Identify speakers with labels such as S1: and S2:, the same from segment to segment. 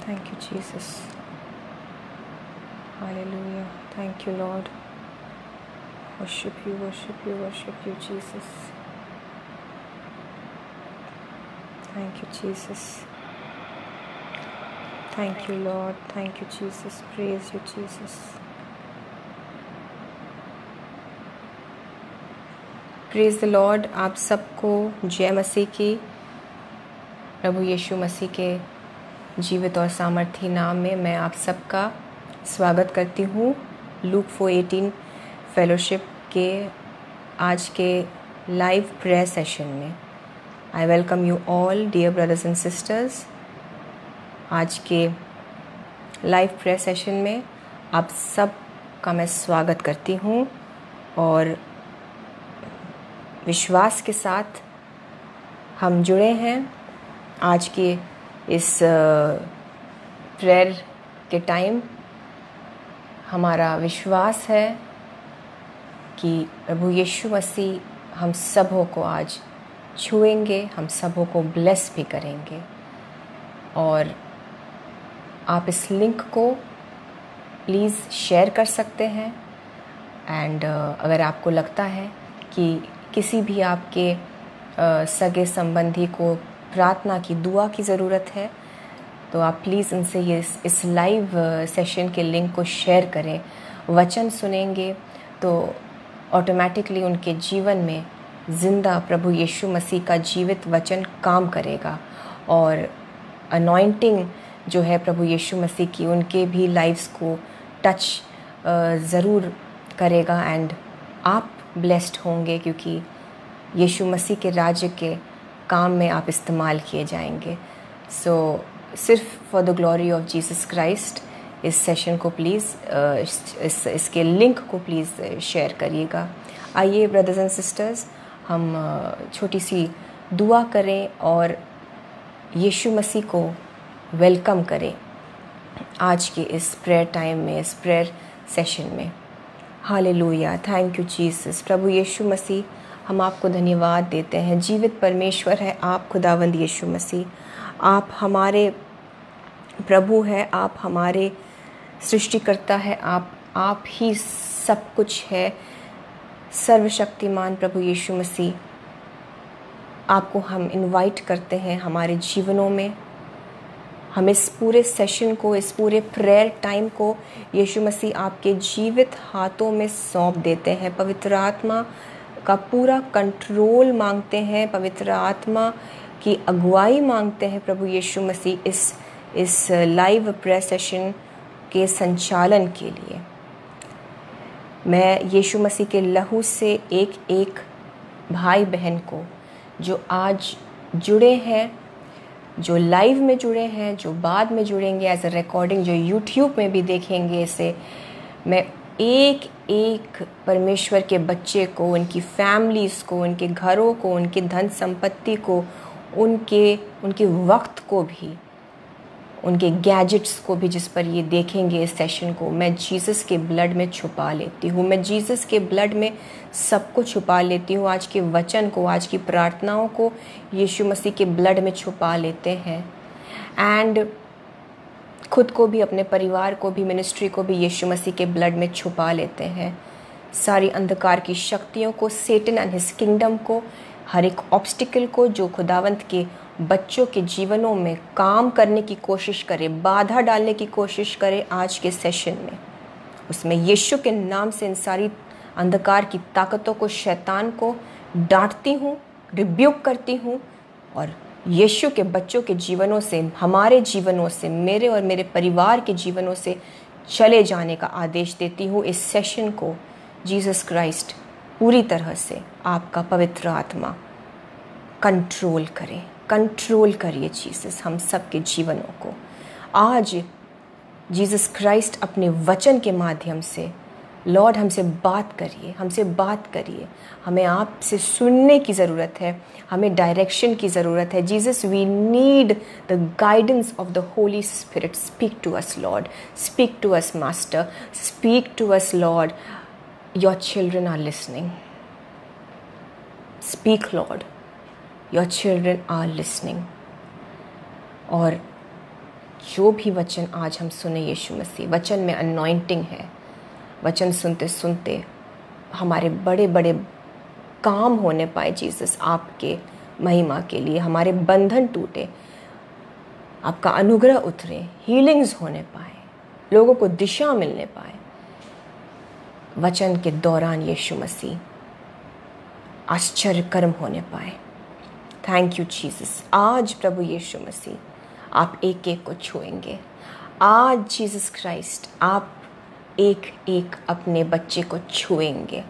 S1: Thank you, Jesus. Hallelujah. Thank you, Lord. Worship you, Jesus. Thank you, Jesus. Thank you, Lord. Thank you, Jesus. Praise you, Jesus. Praise the Lord. आप सबको जय मसीह की। प्रभु यीशु मसीह के जीवित और सामर्थी नाम में मैं आप सबका स्वागत करती हूँ लूक 4:18 फेलोशिप के आज के लाइव प्रेयर सेशन में। I welcome you all dear brothers and sisters. आज के लाइव प्रेयर सेशन में आप सब का मैं स्वागत करती हूँ और विश्वास के साथ हम जुड़े हैं आज के इस प्रेयर के टाइम। हमारा विश्वास है कि प्रभु यीशु मसीह हम सबों को आज छुएंगे, हम सबों को ब्लेस भी करेंगे। और आप इस लिंक को प्लीज़ शेयर कर सकते हैं। एंड अगर आपको लगता है कि किसी भी आपके सगे संबंधी को प्रार्थना की दुआ की ज़रूरत है तो आप प्लीज़ उनसे ये इस लाइव सेशन के लिंक को शेयर करें। वचन सुनेंगे तो ऑटोमेटिकली उनके जीवन में ज़िंदा प्रभु यीशु मसीह का जीवित वचन काम करेगा और अनॉइंटिंग जो है प्रभु यीशु मसीह की उनके भी लाइव्स को टच ज़रूर करेगा। एंड आप ब्लेस्ड होंगे क्योंकि यीशु मसीह के राज्य के काम में आप इस्तेमाल किए जाएंगे। सो सिर्फ for the glory of Jesus Christ इस सेशन को प्लीज़ इसके लिंक को प्लीज़ शेयर करिएगा। आइए ब्रदर्स एंड सिस्टर्स हम छोटी सी दुआ करें और यीशु मसीह को वेलकम करें आज के इस प्रेयर टाइम में, इस प्रेयर सेशन में। हालेलुया। Thank you Jesus. प्रभु यीशु मसीह हम आपको धन्यवाद देते हैं। जीवित परमेश्वर है आप खुदावंद यीशु मसीह। आप हमारे प्रभु हैं, आप हमारे सृष्टिकर्ता है, आप ही सब कुछ है। सर्वशक्तिमान प्रभु यीशु मसीह आपको हम इनवाइट करते हैं हमारे जीवनों में। हम इस पूरे सेशन को, इस पूरे प्रेयर टाइम को यीशु मसीह आपके जीवित हाथों में सौंप देते हैं। पवित्र आत्मा का पूरा कंट्रोल मांगते हैं, पवित्र आत्मा की अगुवाई मांगते हैं प्रभु यीशु मसीह इस लाइव प्रेयर सेशन के संचालन के लिए। मैं यीशु मसीह के लहू से एक एक भाई बहन को जो आज जुड़े हैं, जो लाइव में जुड़े हैं, जो बाद में जुड़ेंगे एज अ रिकॉर्डिंग, जो यूट्यूब में भी देखेंगे इसे, मैं एक एक परमेश्वर के बच्चे को, उनकी फैमिलीज़ को, उनके घरों को, उनके धन संपत्ति को, उनके वक्त को भी, उनके गैजेट्स को भी जिस पर ये देखेंगे इस सेशन को, मैं जीसस के ब्लड में छुपा लेती हूँ। मैं जीसस के ब्लड में सबको छुपा लेती हूँ। आज के वचन को, आज की प्रार्थनाओं को यीशु मसीह के ब्लड में छुपा लेते हैं। एंड खुद को भी, अपने परिवार को भी, मिनिस्ट्री को भी यीशु मसीह के ब्लड में छुपा लेते हैं। सारी अंधकार की शक्तियों को, सेटन एंड हिज किंगडम को, हर एक ऑब्स्टिकल को जो खुदावंत के बच्चों के जीवनों में काम करने की कोशिश करे, बाधा डालने की कोशिश करे आज के सेशन में, उसमें यीशु के नाम से इन सारी अंधकार की ताकतों को, शैतान को डांटती हूँ, रिब्यूक करती हूँ और यीशु के बच्चों के जीवनों से, हमारे जीवनों से, मेरे और मेरे परिवार के जीवनों से चले जाने का आदेश देती हूँ। इस सेशन को जीसस क्राइस्ट पूरी तरह से आपका पवित्र आत्मा कंट्रोल करे। कंट्रोल करिए जीसस हम सब के जीवनों को। आज जीसस क्राइस्ट अपने वचन के माध्यम से लॉर्ड हमसे बात करिए, हमसे बात करिए। हमें आपसे सुनने की ज़रूरत है, हमें डायरेक्शन की ज़रूरत है। Jesus we need the guidance of the Holy Spirit. Speak to us Lord, speak to us master, speak to us Lord. Your children are listening. Speak Lord, your children are listening. और जो भी वचन आज हम सुने यीशु मसीह, वचन में anointing है। वचन सुनते सुनते हमारे बड़े बड़े काम होने पाए जीसस, आपके महिमा के लिए। हमारे बंधन टूटे, आपका अनुग्रह उतरे, हीलिंग्स होने पाए, लोगों को दिशा मिलने पाए वचन के दौरान। यीशु मसीह आश्चर्य कर्म होने पाए। Thank you Jesus. आज प्रभु यीशु मसीह आप एक एक को छुएंगे। आज जीसस क्राइस्ट आप एक एक अपने बच्चे को छुएंगे।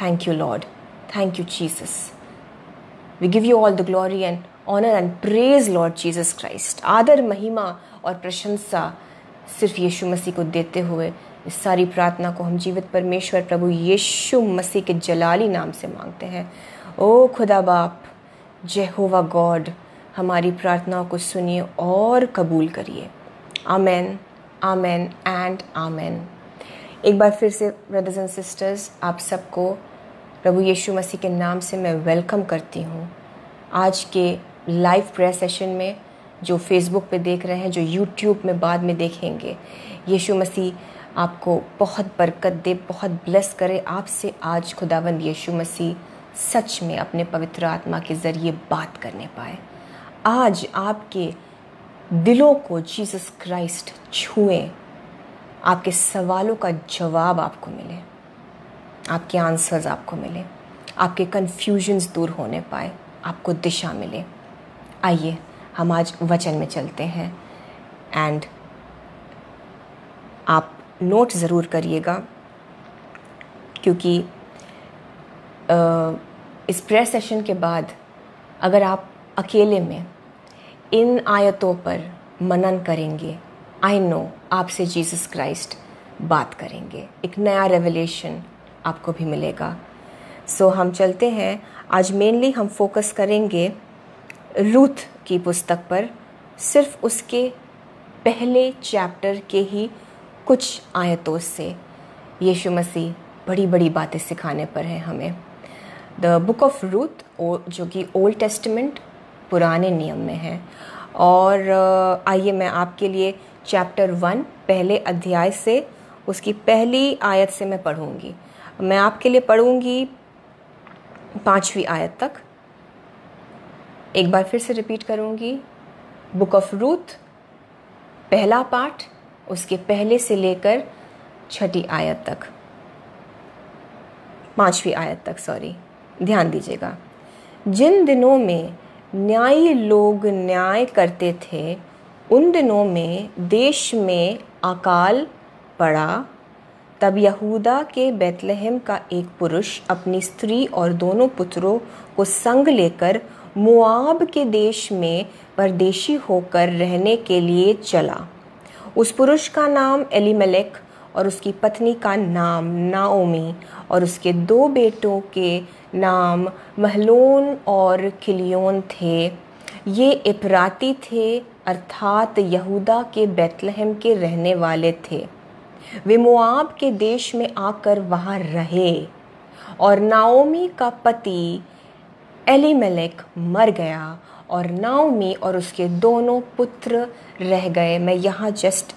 S1: Thank you lord, thank you Jesus. We give you all the glory and honour and praise lord Jesus Christ. आदर, महिमा और प्रशंसा सिर्फ यीशु मसीह को देते हुए इस सारी प्रार्थना को हम जीवित परमेश्वर प्रभु यीशु मसीह के जलाली नाम से मांगते हैं। ओ खुदा बाप, यहोवा गॉड, हमारी प्रार्थनाओं को सुनिए और कबूल करिए। आमेन, आमेन एंड आमेन। एक बार फिर से ब्रदर्स एंड सिस्टर्स, आप सबको प्रभु यीशु मसीह के नाम से मैं वेलकम करती हूँ आज के लाइव प्रेयर सेशन में। जो फेसबुक पे देख रहे हैं, जो यूट्यूब में बाद में देखेंगे, यीशु मसीह आपको बहुत बरकत दे, बहुत ब्लेस करे। आपसे आज खुदावंद यीशु मसीह सच में अपने पवित्र आत्मा के ज़रिए बात करने पाए। आज आपके दिलों को जीसस क्राइस्ट छुए, आपके सवालों का जवाब आपको मिले, आपके आंसर्स आपको मिले, आपके कन्फ्यूजन्स दूर होने पाए, आपको दिशा मिले। आइए हम आज वचन में चलते हैं। एंड आप नोट ज़रूर करिएगा, क्योंकि इस प्रेयर सेशन के बाद अगर आप अकेले में इन आयतों पर मनन करेंगे, आई नो आपसे जीसस क्राइस्ट बात करेंगे, एक नया रेवलेशन आपको भी मिलेगा। सो हम चलते हैं। आज मेनली हम फोकस करेंगे रूथ की पुस्तक पर, सिर्फ उसके पहले चैप्टर के ही कुछ आयतों से यीशु मसीह बड़ी बड़ी बातें सिखाने पर है हमें। द बुक ऑफ रूथ, जो कि ओल्ड टेस्टामेंट पुराने नियम में है। और आइए मैं आपके लिए चैप्टर 1 पहले अध्याय से उसकी पहली आयत से मैं पढ़ूंगी। मैं आपके लिए पढ़ूंगी 5वीं आयत तक। एक बार फिर से रिपीट करूंगी। बुक ऑफ रूथ पहला पार्ट, उसके पहले से लेकर 6ठी आयत तक, 5वीं आयत तक, सॉरी, ध्यान दीजिएगा। जिन दिनों में न्यायी लोग न्याय करते थे, उन दिनों में देश में अकाल पड़ा। तब यहूदा के बैतलहम का एक पुरुष अपनी स्त्री और दोनों पुत्रों को संग लेकर मोआब के देश में परदेशी होकर रहने के लिए चला। उस पुरुष का नाम एलीमेलेक और उसकी पत्नी का नाम नाओमी और उसके 2 बेटों के नाम महलोन और किलियोन थे। ये इप्राती थे, अर्थात यहूदा के बैतलहम के रहने वाले थे। वे मोआब के देश में आकर वहाँ रहे और नाओमी का पति एलीमेलेक मर गया और नाओमी और उसके दोनों पुत्र रह गए। मैं यहाँ जस्ट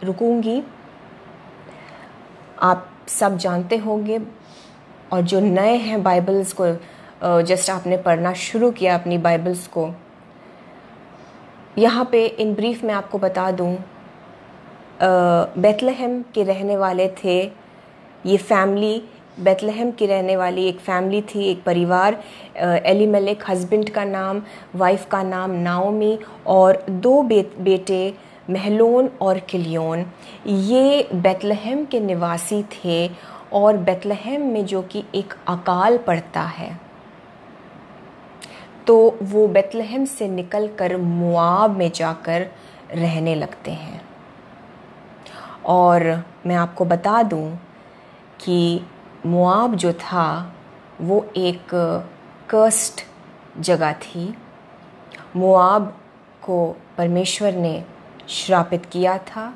S1: रुकूंगी। आप सब जानते होंगे, और जो नए हैं बाइबल्स को जस्ट आपने पढ़ना शुरू किया अपनी बाइबल्स को, यहाँ पे इन ब्रीफ में आपको बता दूँ, बैतलहम के रहने वाले थे ये फैमिली। बैतलहम की रहने वाली एक फैमिली थी, एक परिवार। एलीमेलेक हस्बैंड का नाम, वाइफ का नाम नाओमी और 2 बेटे महलोन और किलियोन। ये बैतलहम के निवासी थे। और बैतलहम में जो कि एक अकाल पड़ता है, तो वो बैतलहम से निकलकर मोआब में जाकर रहने लगते हैं। और मैं आपको बता दूं कि मोआब जो था वो एक कर्स्ड जगह थी। मोआब को परमेश्वर ने श्रापित किया था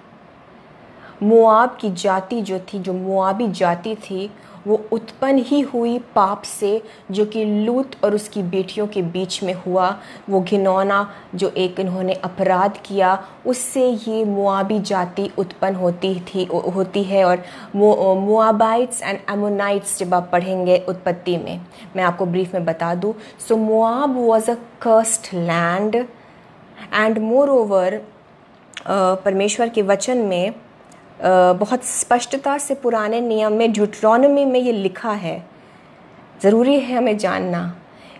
S1: मोआब की जाति जो थी, जो मोआबी जाति थी, वो उत्पन्न ही हुई पाप से, जो कि लूत और उसकी बेटियों के बीच में हुआ। वो घिनौना जो एक इन्होंने अपराध किया, उससे ये मोआबी जाति उत्पन्न होती है। और मोआबाइट्स एंड एमोनाइट्स जब आप पढ़ेंगे उत्पत्ति में, मैं आपको ब्रीफ में बता दूँ। So Moab was a cursed land and moreover परमेश्वर के वचन में बहुत स्पष्टता से पुराने नियम में, ड्यूटरोनोमी में ये लिखा है, ज़रूरी है हमें जानना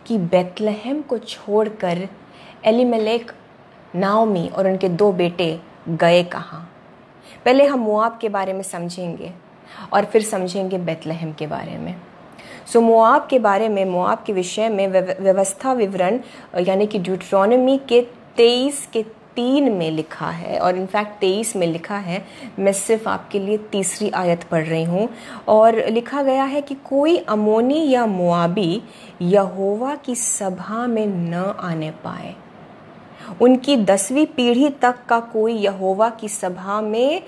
S1: कि बेतलहम को छोड़कर एलीमेलेक, नाओमी और उनके 2 बेटे गए कहाँ। पहले हम मोआब के बारे में समझेंगे और फिर समझेंगे बेतलहम के बारे में। सो मोआब के बारे में, मोआब के विषय में व्यवस्था विवरण यानी कि ड्यूटरोनोमी के 23:3 में लिखा है, और इनफैक्ट 23 में लिखा है। मैं सिर्फ आपके लिए 3री आयत पढ़ रही हूँ। और लिखा गया है कि कोई अमोनी या मोआबी यहोवा की सभा में न आने पाए। उनकी 10वीं पीढ़ी तक का कोई यहोवा की सभा में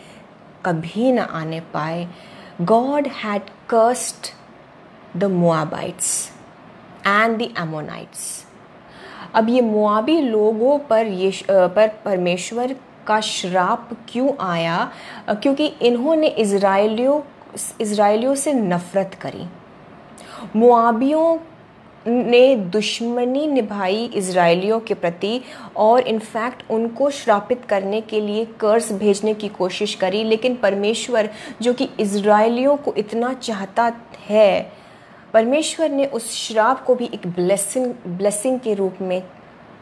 S1: कभी न आने पाए। God had cursed the Moabites and the Ammonites. अब ये मोआबी लोगों पर परमेश्वर का श्राप क्यों आया? क्योंकि इन्होंने इज़राइलियों से नफरत करी। मोआबियों ने दुश्मनी निभाई इज़राइलियों के प्रति, और इनफैक्ट उनको श्रापित करने के लिए कर्स भेजने की कोशिश करी। लेकिन परमेश्वर जो कि इज़राइलियों को इतना चाहता है, परमेश्वर ने उस श्राप को भी एक ब्लेसिंग के रूप में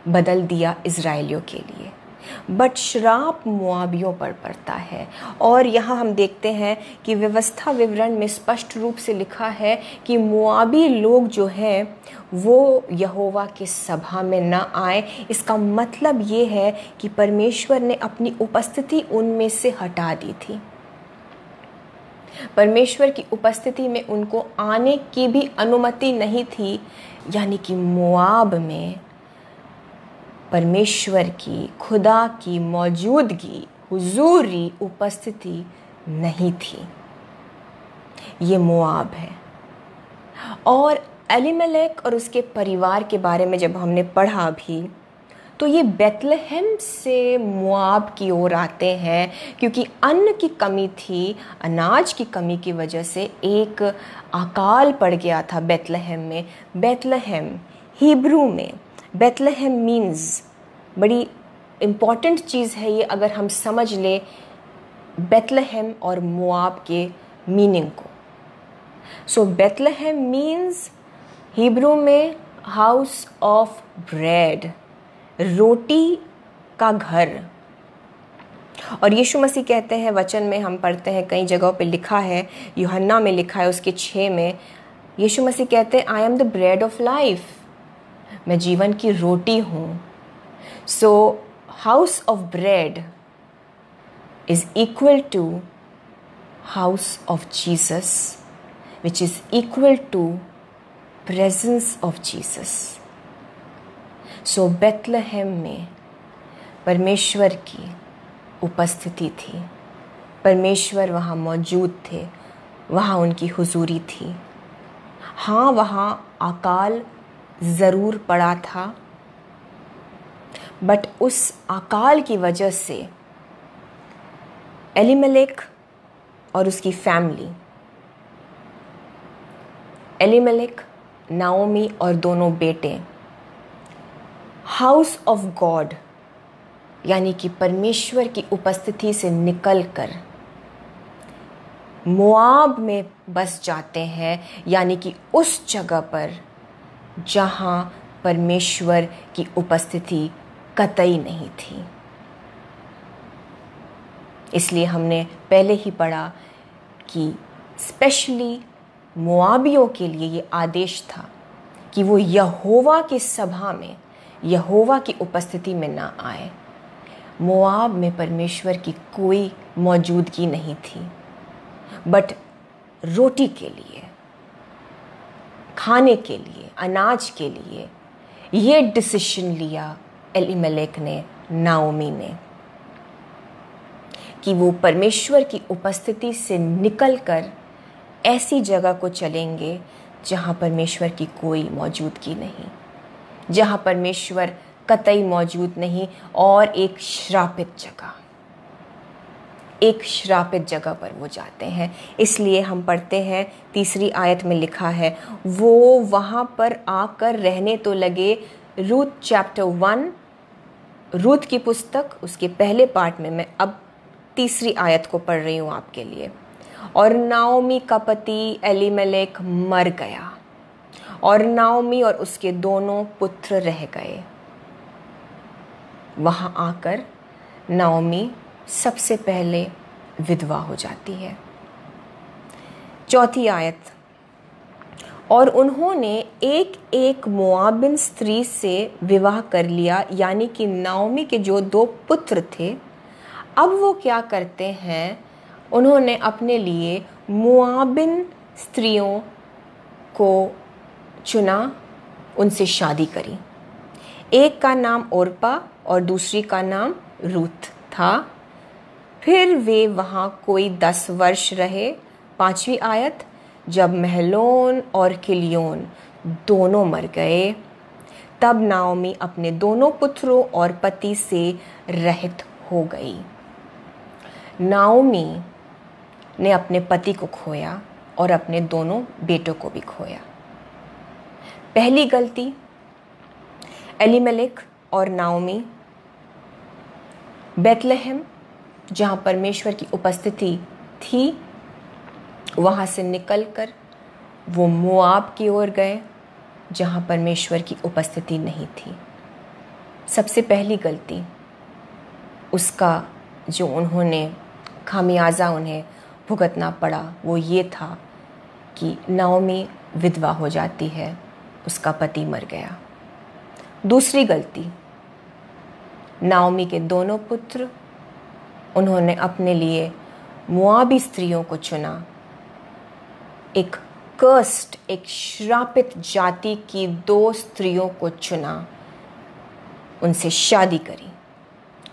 S1: बदल दिया इज़राइलियों के लिए। बट श्राप मोआबियों पर पड़ता है। और यहाँ हम देखते हैं कि व्यवस्था विवरण में स्पष्ट रूप से लिखा है कि मोआबी लोग जो हैं वो यहोवा की सभा में न आए। इसका मतलब ये है कि परमेश्वर ने अपनी उपस्थिति उनमें से हटा दी थी। परमेश्वर की उपस्थिति में उनको आने की भी अनुमति नहीं थी, यानी कि मोआब में परमेश्वर की, खुदा की मौजूदगी, हुजूरी, उपस्थिति नहीं थी। ये मोआब है। और एलीमेलेक और उसके परिवार के बारे में जब हमने पढ़ा भी, तो ये बेतलहम से मोआब की ओर आते हैं, क्योंकि अन्न की कमी थी, अनाज की कमी की वजह से एक अकाल पड़ गया था बेतलहम में। बेतलहम हिब्रू में, बेतलहम मीन्स, बड़ी इम्पॉर्टेंट चीज़ है ये अगर हम समझ ले बेतलहम और मोआब के मीनिंग को। सो बेतलहम मीन्स हिब्रू में हाउस ऑफ ब्रेड, रोटी का घर। और यीशु मसीह कहते हैं, वचन में हम पढ़ते हैं, कई जगहों पे लिखा है, यूहन्ना में लिखा है उसके 6 में, यीशु मसीह कहते हैं, I am the bread of life, मैं जीवन की रोटी हूँ। So house of bread is equal to house of Jesus, which is equal to presence of Jesus. So Bethlehem में परमेश्वर की उपस्थिति थी, परमेश्वर वहाँ मौजूद थे, वहाँ उनकी हुजूरी थी। हाँ, वहाँ अकाल ज़रूर पड़ा था, बट उस अकाल की वजह से एलीमेलेक और उसकी फैमिली, एलीमेलेक, नाओमी और दोनों बेटे, हाउस ऑफ गॉड यानी कि परमेश्वर की उपस्थिति से निकलकर मोआब में बस जाते हैं, यानी कि उस जगह पर जहां परमेश्वर की उपस्थिति कतई नहीं थी। इसलिए हमने पहले ही पढ़ा कि स्पेशली मोआबियों के लिए ये आदेश था कि वो यहोवा की सभा में, यहोवा की उपस्थिति में ना आए। मोआब में परमेश्वर की कोई मौजूदगी नहीं थी, बट रोटी के लिए, खाने के लिए, अनाज के लिए ये डिसीजन लिया एलीमेलेक ने, नाओमी ने, कि वो परमेश्वर की उपस्थिति से निकलकर ऐसी जगह को चलेंगे जहाँ परमेश्वर की कोई मौजूदगी नहीं, जहाँ परमेश्वर कतई मौजूद नहीं, और एक श्रापित जगह पर वो जाते हैं। इसलिए हम पढ़ते हैं 3 आयत में लिखा है, वो वहाँ पर आकर रहने तो लगे। रूथ चैप्टर 1, रूथ की पुस्तक उसके पहले पार्ट में मैं अब 3 आयत को पढ़ रही हूँ आपके लिए। और नाओमी का पति एलीमेलेक मर गया और नाओमी और उसके दोनों पुत्र रह गए। वहाँ आकर नाओमी सबसे पहले विधवा हो जाती है। 4 आयत, और उन्होंने एक मोआबिन स्त्री से विवाह कर लिया, यानी कि नाओमी के जो 2 पुत्र थे। अब वो क्या करते हैं, उन्होंने अपने लिए मोआबिन स्त्रियों को चुना, उनसे शादी करी। एक का नाम ओरपा और दूसरी का नाम रूथ था। फिर वे वहाँ कोई 10 वर्ष रहे। 5 आयत, जब महलोन और किलियोन दोनों मर गए, तब नाओमी अपने दोनों पुत्रों और पति से रहित हो गई। नाओमी ने अपने पति को खोया और अपने दोनों बेटों को भी खोया। पहली गलती, एलीमेलेक और नाओमी बेथलेहम, जहाँ परमेश्वर की उपस्थिति थी, वहाँ से निकलकर वो मोआब की ओर गए, जहाँ परमेश्वर की उपस्थिति नहीं थी। सबसे पहली गलती, उसका जो उन्होंने खामियाजा उन्हें भुगतना पड़ा, वो ये था कि नाओमी विधवा हो जाती है, उसका पति मर गया। दूसरी गलती, नाओमी के दोनों पुत्र, उन्होंने अपने लिए मोआबी स्त्रियों को चुना। एक कर्स्ड, एक श्रापित जाति की 2 स्त्रियों को चुना, उनसे शादी करी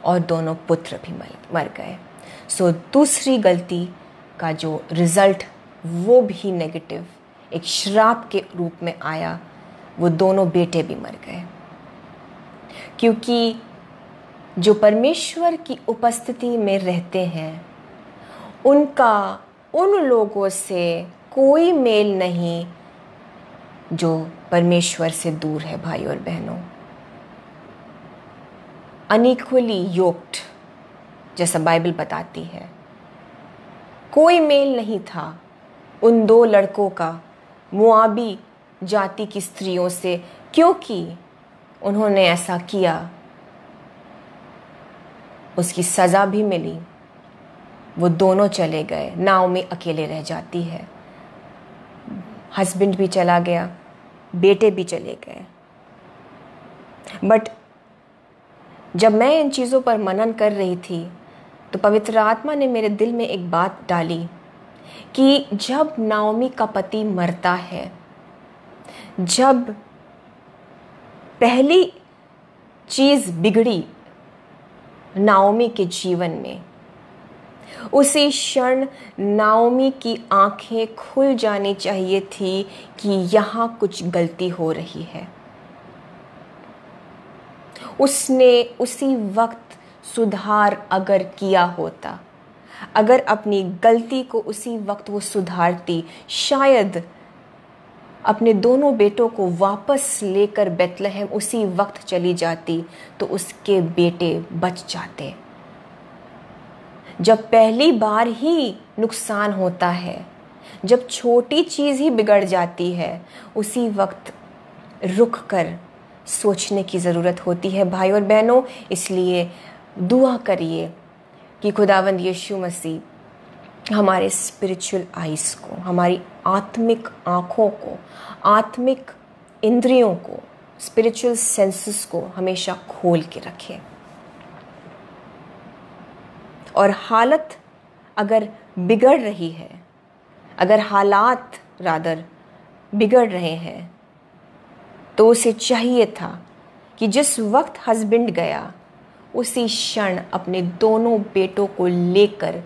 S1: और दोनों पुत्र भी मर गए। सो दूसरी गलती का जो रिजल्ट वो भी नेगेटिव, एक श्राप के रूप में आया। वो दोनों बेटे भी मर गए, क्योंकि जो परमेश्वर की उपस्थिति में रहते हैं उनका उन लोगों से कोई मेल नहीं जो परमेश्वर से दूर है। भाई और बहनों, अनइक्वली योक्ड, जैसा बाइबल बताती है, कोई मेल नहीं था उन 2 लड़कों का मोआबी जाति की स्त्रियों से, क्योंकि उन्होंने ऐसा किया, उसकी सज़ा भी मिली। वो दोनों चले गए, नाओमी अकेले रह जाती है, हस्बैंड भी चला गया, बेटे भी चले गए। बट जब मैं इन चीज़ों पर मनन कर रही थी तो पवित्र आत्मा ने मेरे दिल में एक बात डाली कि जब नाओमी का पति मरता है, जब पहली चीज़ बिगड़ी नाओमी के जीवन में, उसी क्षण नाओमी की आंखें खुल जानी चाहिए थी कि यहाँ कुछ गलती हो रही है। उसने उसी वक्त सुधार अगर किया होता, अगर अपनी गलती को उसी वक्त वो सुधारती, शायद अपने दोनों बेटों को वापस लेकर बेथलेहम उसी वक्त चली जाती तो उसके बेटे बच जाते। जब पहली बार ही नुकसान होता है, जब छोटी चीज़ ही बिगड़ जाती है, उसी वक्त रुक कर सोचने की ज़रूरत होती है। भाई और बहनों, इसलिए दुआ करिए कि खुदावंद यीशु मसीह हमारे स्पिरिचुअल आइज़ को, हमारी आत्मिक आँखों को, आत्मिक इंद्रियों को, स्पिरिचुअल सेंसेस को हमेशा खोल के रखें। और हालत अगर बिगड़ रही है, अगर हालात रादर बिगड़ रहे हैं, तो उसे चाहिए था कि जिस वक्त हस्बैंड गया उसी क्षण अपने दोनों बेटों को लेकर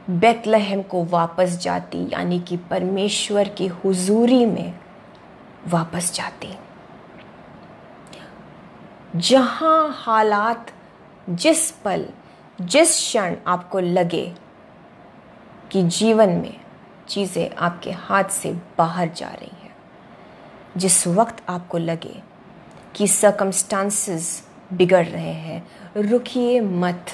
S1: बेतलहम को वापस जाती, यानी कि परमेश्वर की हुजूरी में वापस जाती। जहां हालात, जिस पल, जिस क्षण आपको लगे कि जीवन में चीज़ें आपके हाथ से बाहर जा रही हैं, जिस वक्त आपको लगे कि सर्कमस्टांसेस बिगड़ रहे हैं, रुकिए मत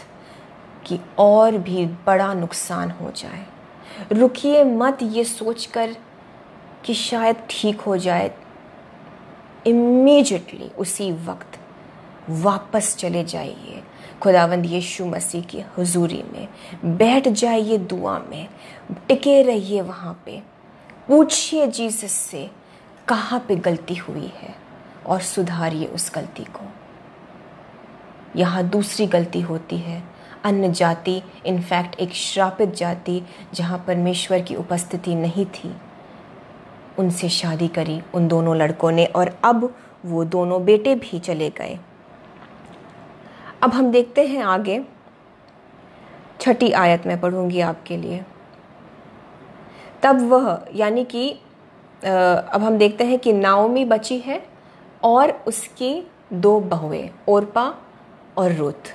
S1: कि और भी बड़ा नुकसान हो जाए। रुकिए मत ये सोचकर कि शायद ठीक हो जाए। इमीडिएटली उसी वक्त वापस चले जाइए खुदावंद यीशु मसीह की हुजूरी में, बैठ जाइए दुआ में, टिके रहिए वहाँ पे, पूछिए जीसस से कहाँ पे गलती हुई है और सुधारिए उस गलती को। यहाँ दूसरी गलती होती है, अन्य जाति, इनफैक्ट एक श्रापित जाति जहाँ परमेश्वर की उपस्थिति नहीं थी, उनसे शादी करी उन दोनों लड़कों ने, और अब वो दोनों बेटे भी चले गए। अब हम देखते हैं आगे, 6 आयत में पढ़ूंगी आपके लिए। तब वह, यानी कि अब हम देखते हैं कि नाओमी बची है और उसकी 2 बहुएं, ओरपा और रूथ।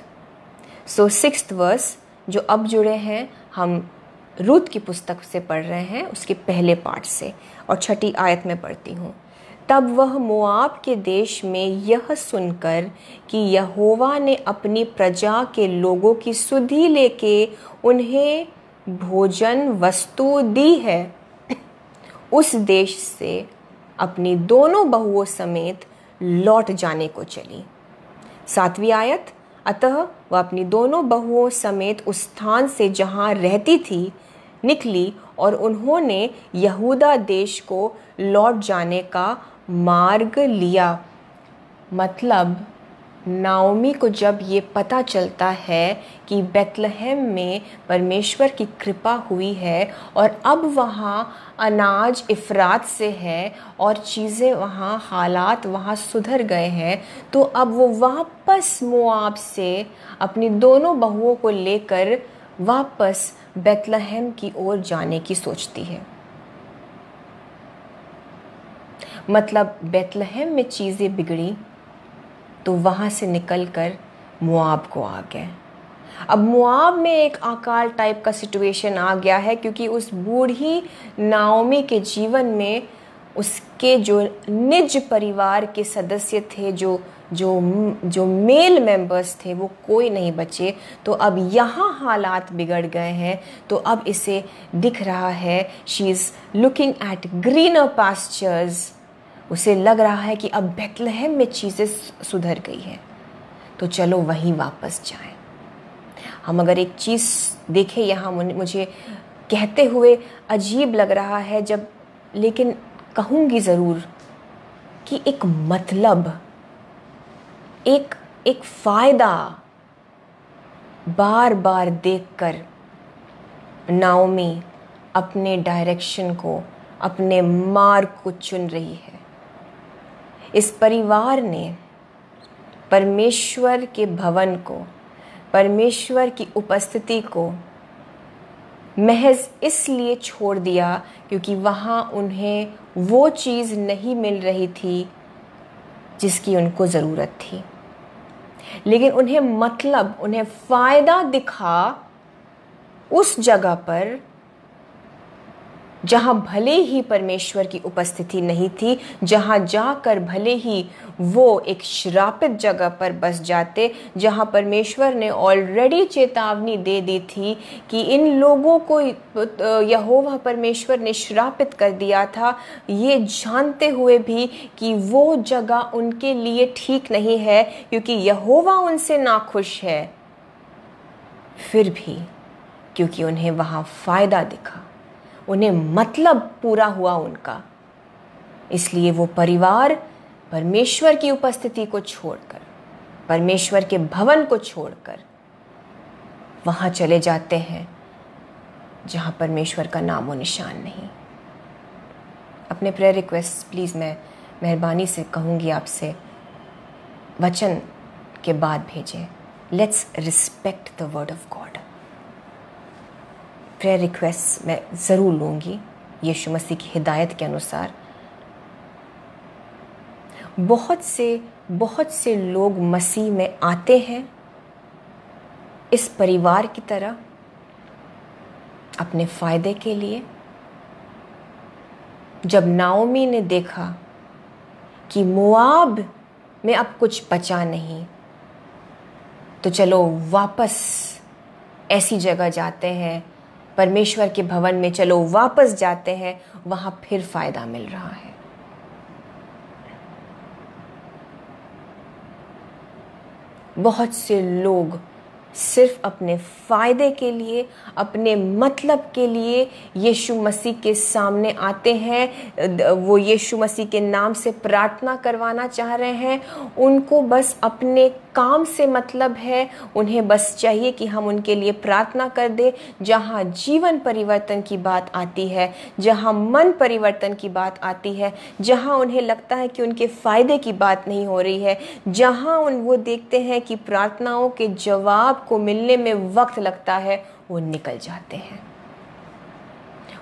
S1: सो 6th वर्स जो अब जुड़े हैं, हम रूथ की पुस्तक से पढ़ रहे हैं, उसके पहले पार्ट से, और 6 आयत में पढ़ती हूँ। तब वह मोआब के देश में यह सुनकर कि यहोवा ने अपनी प्रजा के लोगों की सुधि लेके उन्हें भोजन वस्तु दी है, उस देश से अपनी दोनों बहुओं समेत लौट जाने को चली। 7वीं आयत, अतः वह अपनी दोनों बहुओं समेत उस स्थान से जहाँ रहती थी निकली, और उन्होंने यहूदा देश को लौट जाने का मार्ग लिया। मतलब नाओमी को जब ये पता चलता है कि बेतलहम में परमेश्वर की कृपा हुई है और अब वहाँ अनाज इफ़रात से है और चीज़ें वहाँ, हालात वहाँ सुधर गए हैं, तो अब वो वापस मोआब से अपनी दोनों बहुओं को लेकर वापस बेतलहम की ओर जाने की सोचती है। मतलब बेतलहम में चीज़ें बिगड़ी तो वहाँ से निकलकर मोआब को आ गए। अब मोआब में एक अकाल टाइप का सिचुएशन आ गया है, क्योंकि उस बूढ़ी नाओमी के जीवन में उसके जो निज परिवार के सदस्य थे, जो मेल मेंबर्स थे, वो कोई नहीं बचे। तो अब यहाँ हालात बिगड़ गए हैं, तो अब इसे दिख रहा है, she is looking at greener pastures. उसे लग रहा है कि अब बेतलहम में चीज़ें सुधर गई हैं, तो चलो वहीं वापस जाएं। हम अगर एक चीज़ देखें यहाँ, मुझे कहते हुए अजीब लग रहा है जब, लेकिन कहूँगी ज़रूर कि एक मतलब, एक फ़ायदा बार बार देखकर नाओमी अपने डायरेक्शन को, अपने मार्ग को चुन रही है। इस परिवार ने परमेश्वर के भवन को, परमेश्वर की उपस्थिति को महज इसलिए छोड़ दिया क्योंकि वहाँ उन्हें वो चीज़ नहीं मिल रही थी जिसकी उनको ज़रूरत थी। लेकिन उन्हें मतलब, उन्हें फ़ायदा दिखा उस जगह पर जहाँ भले ही परमेश्वर की उपस्थिति नहीं थी, जहाँ जाकर भले ही वो एक श्रापित जगह पर बस जाते, जहाँ परमेश्वर ने ऑलरेडी चेतावनी दे दी थी कि इन लोगों को यहोवा परमेश्वर ने श्रापित कर दिया था, ये जानते हुए भी कि वो जगह उनके लिए ठीक नहीं है क्योंकि यहोवा उनसे नाखुश है। फिर भी क्योंकि उन्हें वहाँ फ़ायदा दिखा, उन्हें मतलब पूरा हुआ उनका, इसलिए वो परिवार परमेश्वर की उपस्थिति को छोड़कर, परमेश्वर के भवन को छोड़कर वहाँ चले जाते हैं जहाँ परमेश्वर का नामो निशान नहीं। अपने प्रेयर रिक्वेस्ट प्लीज़ मैं मेहरबानी से कहूँगी आपसे, वचन के बाद भेजें। Let's respect the word of God. Prayer request मैं ज़रूर लूँगी यीशु मसीह की हिदायत के अनुसार। बहुत से लोग मसीह में आते हैं इस परिवार की तरह अपने फ़ायदे के लिए। जब नाओमी ने देखा कि मोआब में अब कुछ बचा नहीं, तो चलो वापस ऐसी जगह जाते हैं, परमेश्वर के भवन में चलो वापस जाते हैं, वहां फिर फायदा मिल रहा है। बहुत से लोग सिर्फ अपने फ़ायदे के लिए, अपने मतलब के लिए यीशु मसीह के सामने आते हैं। वो यीशु मसीह के नाम से प्रार्थना करवाना चाह रहे हैं। उनको बस अपने काम से मतलब है। उन्हें बस चाहिए कि हम उनके लिए प्रार्थना कर दें। जहाँ जीवन परिवर्तन की बात आती है, जहाँ मन परिवर्तन की बात आती है, जहाँ उन्हें लगता है कि उनके फ़ायदे की बात नहीं हो रही है, जहाँ वो देखते हैं कि प्रार्थनाओं के जवाब को मिलने में वक्त लगता है, वो निकल जाते हैं।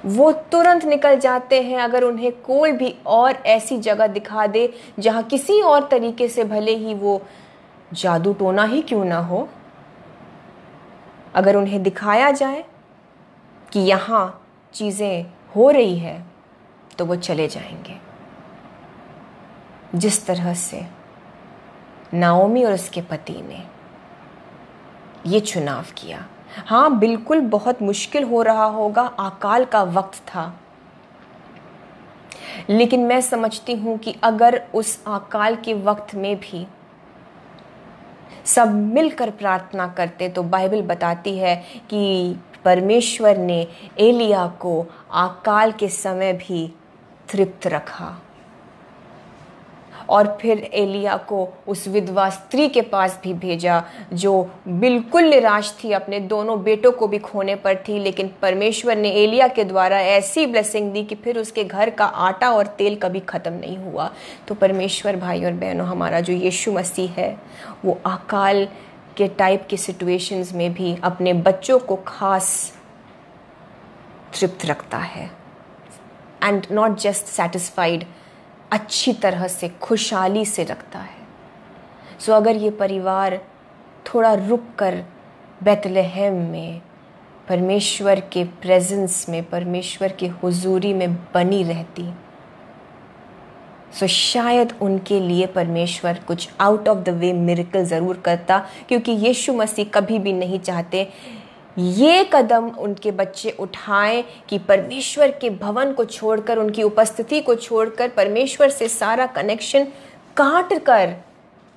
S1: वो तुरंत निकल जाते हैं। अगर उन्हें कोई भी और ऐसी जगह दिखा दे जहाँ किसी और तरीके से, भले ही वो जादू टोना ही क्यों ना हो, अगर उन्हें दिखाया जाए कि यहाँ चीज़ें हो रही है, तो वो चले जाएंगे। जिस तरह से नाओमी और उसके पति ने ये चुनाव किया। हाँ, बिल्कुल बहुत मुश्किल हो रहा होगा, अकाल का वक्त था, लेकिन मैं समझती हूँ कि अगर उस अकाल के वक्त में भी सब मिलकर प्रार्थना करते, तो बाइबल बताती है कि परमेश्वर ने एलिया को अकाल के समय भी तृप्त रखा। और फिर एलिया को उस विधवा स्त्री के पास भी भेजा जो बिल्कुल निराश थी, अपने दोनों बेटों को भी खोने पर थी, लेकिन परमेश्वर ने एलिया के द्वारा ऐसी ब्लेसिंग दी कि फिर उसके घर का आटा और तेल कभी ख़त्म नहीं हुआ। तो परमेश्वर, भाई और बहनों, हमारा जो यीशु मसीह है, वो अकाल के टाइप के सिचुएशंस में भी अपने बच्चों को खास तृप्त रखता है। एंड नॉट जस्ट सेटिस्फाइड, अच्छी तरह से, खुशहाली से रखता है। सो अगर ये परिवार थोड़ा रुक कर बैतलहम में परमेश्वर के प्रेजेंस में, परमेश्वर के हुजूरी में बनी रहती, सो शायद उनके लिए परमेश्वर कुछ out of the way miracle ज़रूर करता। क्योंकि यीशु मसीह कभी भी नहीं चाहते ये कदम उनके बच्चे उठाएं कि परमेश्वर के भवन को छोड़कर, उनकी उपस्थिति को छोड़कर, परमेश्वर से सारा कनेक्शन काट कर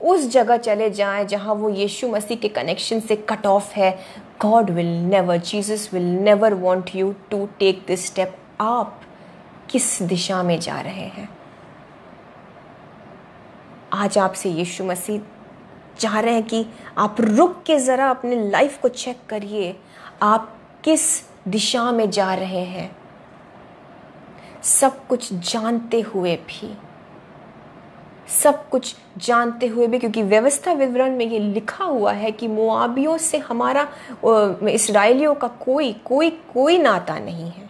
S1: उस जगह चले जाएं जहां वो यीशु मसीह के कनेक्शन से कट ऑफ है। God will never, Jesus will never want you to take this step. आप किस दिशा में जा रहे हैं? आज आपसे यीशु मसीह चाह रहे हैं कि आप रुक के ज़रा अपने लाइफ को चेक करिए, आप किस दिशा में जा रहे हैं। सब कुछ जानते हुए भी, सब कुछ जानते हुए भी, क्योंकि व्यवस्था विवरण में ये लिखा हुआ है कि मोआबियों से हमारा, इस्राएलियों का कोई नाता नहीं है।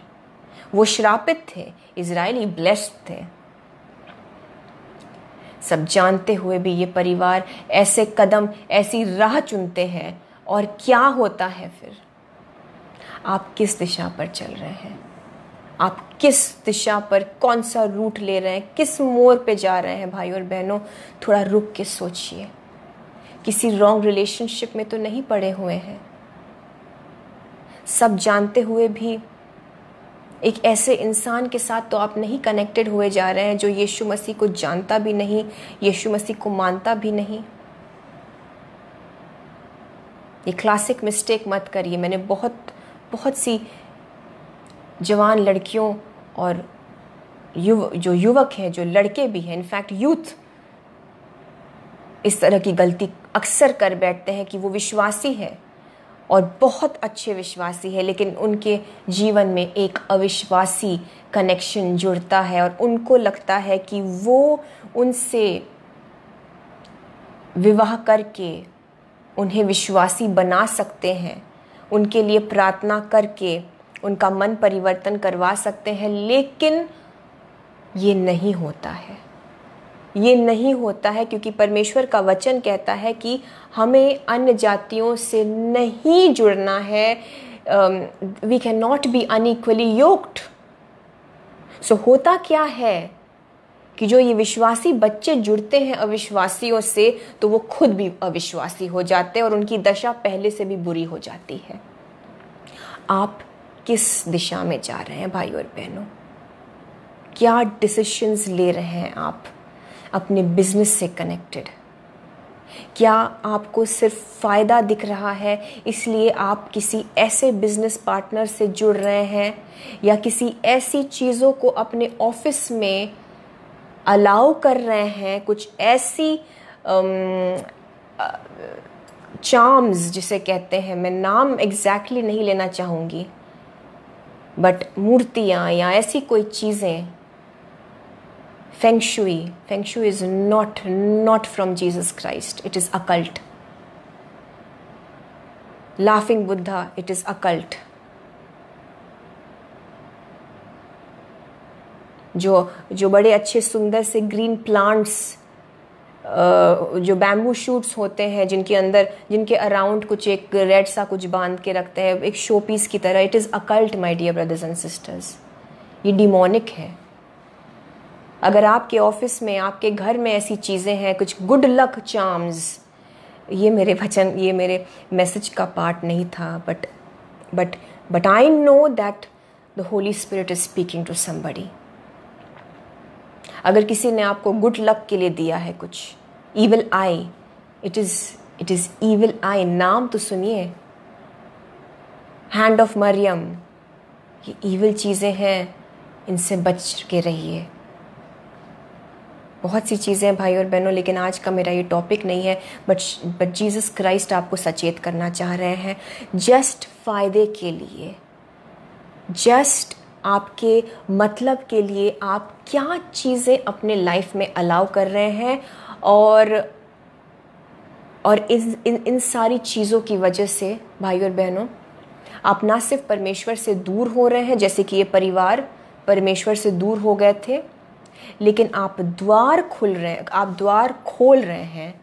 S1: वो श्रापित थे, इजरायली ब्लेस्ड थे। सब जानते हुए भी ये परिवार ऐसे कदम, ऐसी राह चुनते हैं। और क्या होता है फिर? आप किस दिशा पर चल रहे हैं? आप किस दिशा पर, कौन सा रूट ले रहे हैं, किस मोड़ पे जा रहे हैं? भाई और बहनों, थोड़ा रुक के सोचिए। किसी रॉन्ग रिलेशनशिप में तो नहीं पड़े हुए हैं। सब जानते हुए भी एक ऐसे इंसान के साथ तो आप नहीं कनेक्टेड हुए जा रहे हैं जो यीशु मसीह को जानता भी नहीं, यीशु मसीह को मानता भी नहीं। ये क्लासिक मिस्टेक मत करिए। मैंने बहुत सी जवान लड़कियों और जो युवक हैं, जो लड़के भी हैं, इनफैक्ट यूथ, इस तरह की गलती अक्सर कर बैठते हैं कि वो विश्वासी है और बहुत अच्छे विश्वासी है, लेकिन उनके जीवन में एक अविश्वासी कनेक्शन जुड़ता है और उनको लगता है कि वो उनसे विवाह करके उन्हें विश्वासी बना सकते हैं, उनके लिए प्रार्थना करके उनका मन परिवर्तन करवा सकते हैं, लेकिन ये नहीं होता है। ये नहीं होता है क्योंकि परमेश्वर का वचन कहता है कि हमें अन्य जातियों से नहीं जुड़ना है। We can not be unequally yoked. So होता क्या है कि जो ये विश्वासी बच्चे जुड़ते हैं अविश्वासियों से, तो वो खुद भी अविश्वासी हो जाते हैं और उनकी दशा पहले से भी बुरी हो जाती है। आप किस दिशा में जा रहे हैं भाई और बहनों? क्या डिसीजंस ले रहे हैं आप अपने बिजनेस से कनेक्टेड? क्या आपको सिर्फ फ़ायदा दिख रहा है इसलिए आप किसी ऐसे बिजनेस पार्टनर से जुड़ रहे हैं, या किसी ऐसी चीज़ों को अपने ऑफिस में अलाउ कर रहे हैं, कुछ ऐसी चार्म्स जिसे कहते हैं, मैं नाम एग्जैक्टली नहीं लेना चाहूँगी, बट मूर्तियाँ या ऐसी कोई चीज़ें। Feng shui is not from Jesus Christ, it is occult. Laughing Buddha, it is occult. जो बड़े अच्छे सुंदर से ग्रीन प्लांट्स, जो बैम्बू शूट्स होते हैं जिनके अराउंड कुछ एक रेड सा कुछ बांध के रखते हैं एक शो पीस की तरह, it is occult my dear brothers and sisters. ये डिमोनिक है। अगर आपके ऑफिस में, आपके घर में ऐसी चीज़ें हैं, कुछ गुड लक चार्म्स, ये मेरे मैसेज का पार्ट नहीं था, but I know that the Holy Spirit is speaking to somebody. अगर किसी ने आपको गुड लक के लिए दिया है कुछ, evil eye, it is evil eye. नाम तो सुनिए, हैंड ऑफ मरियम, ये इविल चीज़ें हैं, इनसे बच के रहिए। बहुत सी चीज़ें भाई और बहनों, लेकिन आज का मेरा ये टॉपिक नहीं है, बट जीसस क्राइस्ट आपको सचेत करना चाह रहे हैं जस्ट फ़ायदे के लिए, जस्ट आपके मतलब के लिए आप क्या चीज़ें अपने लाइफ में अलाउ कर रहे हैं, और इन सारी चीज़ों की वजह से भाई और बहनों आप ना सिर्फ परमेश्वर से दूर हो रहे हैं, जैसे कि ये परिवार परमेश्वर से दूर हो गए थे, लेकिन आप द्वार खोल रहे हैं।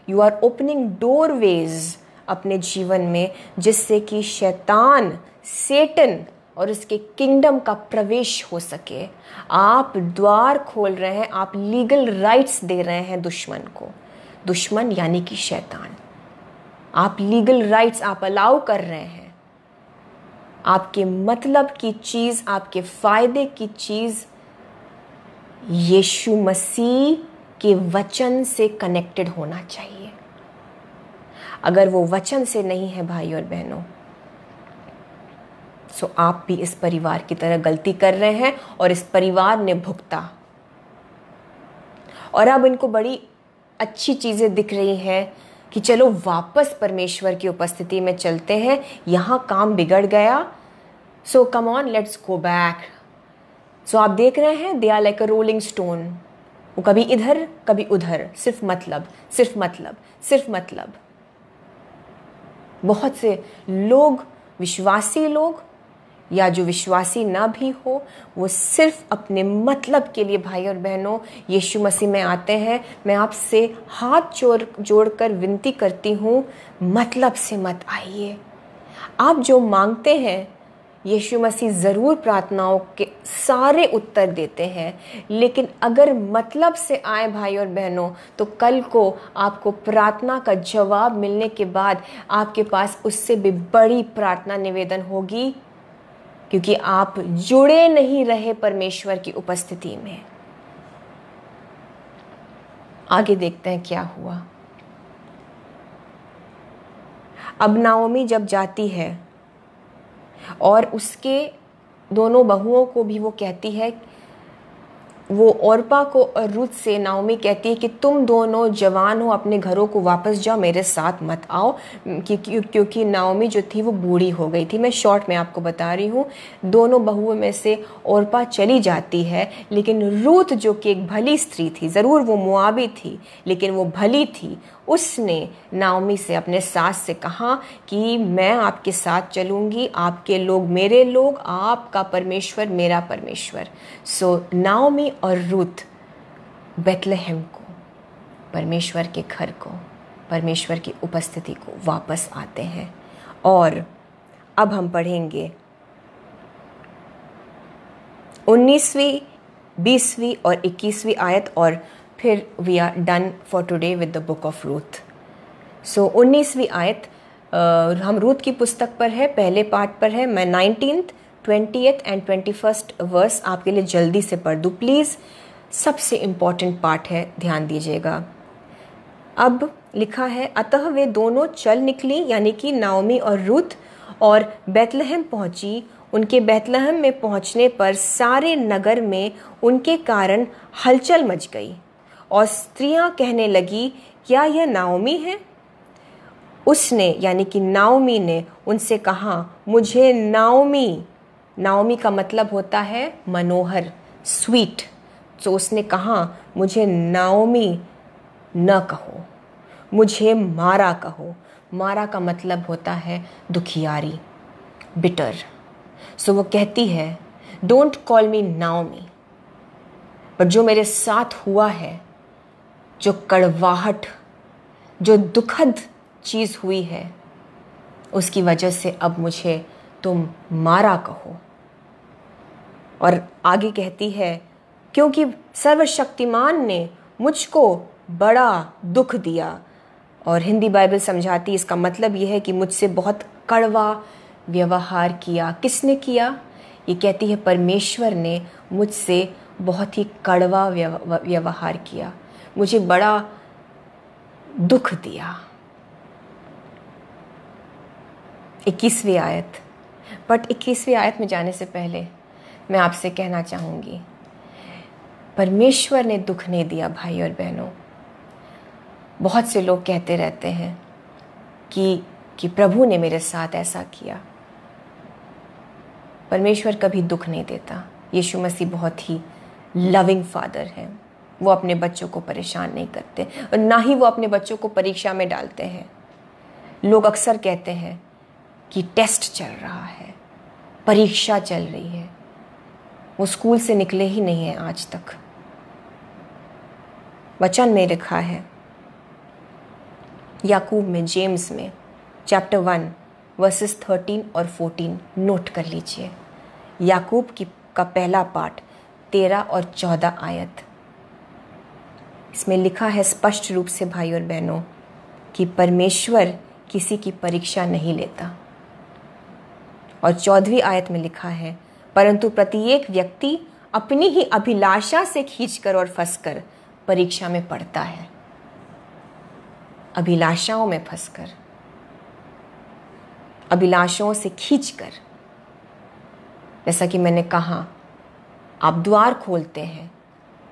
S1: यू आर ओपनिंग डोरवेज अपने जीवन में, जिससे कि शैतान, सेटन और उसके किंगडम का प्रवेश हो सके। आप द्वार खोल रहे हैं, आप लीगल राइट्स दे रहे हैं दुश्मन को। दुश्मन यानी कि शैतान। आप लीगल राइट्स आप अलाउ कर रहे हैं। आपके मतलब की चीज़, आपके फ़ायदे की चीज़ यीशु मसीह के वचन से कनेक्टेड होना चाहिए। अगर वो वचन से नहीं है भाई और बहनों, सो आप भी इस परिवार की तरह गलती कर रहे हैं, और इस परिवार ने भुगता। और अब इनको बड़ी अच्छी चीज़ें दिख रही हैं कि चलो वापस परमेश्वर की उपस्थिति में चलते हैं, यहाँ काम बिगड़ गया, so come on let's go back. So आप देख रहे हैं, they are like a rolling stone. वो कभी इधर कभी उधर, सिर्फ मतलब। बहुत से लोग, विश्वासी लोग या जो विश्वासी ना भी हो, वो सिर्फ अपने मतलब के लिए भाई और बहनों यीशु मसीह में आते हैं। मैं आपसे हाथ जोड़कर विनती करती हूँ, मतलब से मत आइए। आप जो मांगते हैं यीशु मसीह ज़रूर प्रार्थनाओं के सारे उत्तर देते हैं, लेकिन अगर मतलब से आए भाई और बहनों, तो कल को आपको प्रार्थना का जवाब मिलने के बाद आपके पास उससे भी बड़ी प्रार्थना निवेदन होगी, क्योंकि आप जुड़े नहीं रहे परमेश्वर की उपस्थिति में। आगे देखते हैं क्या हुआ। अब नाओमी जब जाती है और उसके दोनों बहुओं को भी वो कहती है, वो ओर्पा को और रुत से नाओमी कहती है कि तुम दोनों जवान हो, अपने घरों को वापस जाओ, मेरे साथ मत आओ, क्योंकि नाओमी जो थी वो बूढ़ी हो गई थी। मैं शॉर्ट में आपको बता रही हूँ। दोनों बहुओं में से ओर्पा चली जाती है, लेकिन रूत जो कि एक भली स्त्री थी, ज़रूर वो मुआबी थी लेकिन वो भली थी, उसने नाओमी से, अपने सास से कहा कि मैं आपके साथ चलूँगी, आपके लोग मेरे लोग, आपका परमेश्वर मेरा परमेश्वर। सो नाओमी और रूथ बेथलेहम को, परमेश्वर के घर को, परमेश्वर की उपस्थिति को वापस आते हैं। और अब हम पढ़ेंगे 19वीं, 20वीं और 21वीं आयत, और फिर we are done for today with the book of Ruth. So 19वीं आयत हम रूथ की पुस्तक पर है, पहले पार्ट पर है। मैं 19th, 20th and 21st verse आपके लिए जल्दी से पढ़ दूँ प्लीज़। सबसे इम्पॉर्टेंट पार्ट है, ध्यान दीजिएगा। अब लिखा है, अतः वे दोनों चल निकली, यानी कि नाओमी और रूथ, और बेथलेहम पहुंची। उनके बेथलेहम में पहुंचने पर सारे नगर में उनके कारण हलचल मच गई, और स्त्रियां कहने लगी, क्या यह नाओमी है? उसने, यानी कि नाओमी ने उनसे कहा, मुझे नाओमी, नाओमी का मतलब होता है मनोहर, स्वीट। तो उसने कहा, मुझे नाओमी न कहो, मुझे मारा कहो। मारा का मतलब होता है दुखियारी, बिटर। सो वो कहती है, डोंट कॉल मी नाओमी, पर जो मेरे साथ हुआ है, जो कड़वाहट, जो दुखद चीज़ हुई है, उसकी वजह से अब मुझे तुम मारा कहो। और आगे कहती है, क्योंकि सर्वशक्तिमान ने मुझको बड़ा दुख दिया। और हिंदी बाइबल समझाती, इसका मतलब यह है कि मुझसे बहुत कड़वा व्यवहार किया। किसने किया? ये कहती है, परमेश्वर ने मुझसे बहुत ही कड़वा व्यवहार किया, मुझे बड़ा दुख दिया। 21वीं आयत। बट 21वीं आयत में जाने से पहले मैं आपसे कहना चाहूँगी, परमेश्वर ने दुख नहीं दिया भाई और बहनों। बहुत से लोग कहते रहते हैं कि प्रभु ने मेरे साथ ऐसा किया। परमेश्वर कभी दुख नहीं देता। यीशु मसीह बहुत ही लविंग फादर है। वो अपने बच्चों को परेशान नहीं करते, और ना ही वो अपने बच्चों को परीक्षा में डालते हैं। लोग अक्सर कहते हैं कि टेस्ट चल रहा है, परीक्षा चल रही है। वो स्कूल से निकले ही नहीं हैं आज तक। वचन में लिखा है, याकूब में, जेम्स में, चैप्टर 1 वर्सेस 13 और 14 नोट कर लीजिए। याकूब का पहला पाठ 13 और 14 आयत। इसमें लिखा है स्पष्ट रूप से भाई और बहनों कि परमेश्वर किसी की परीक्षा नहीं लेता। और 14वीं आयत में लिखा है, परंतु प्रत्येक व्यक्ति अपनी ही अभिलाषा से खींचकर और फंसकर परीक्षा में पड़ता है। अभिलाषाओं में फंसकर, अभिलाषाओं से खींचकर। जैसा कि मैंने कहा, आप द्वार खोलते हैं,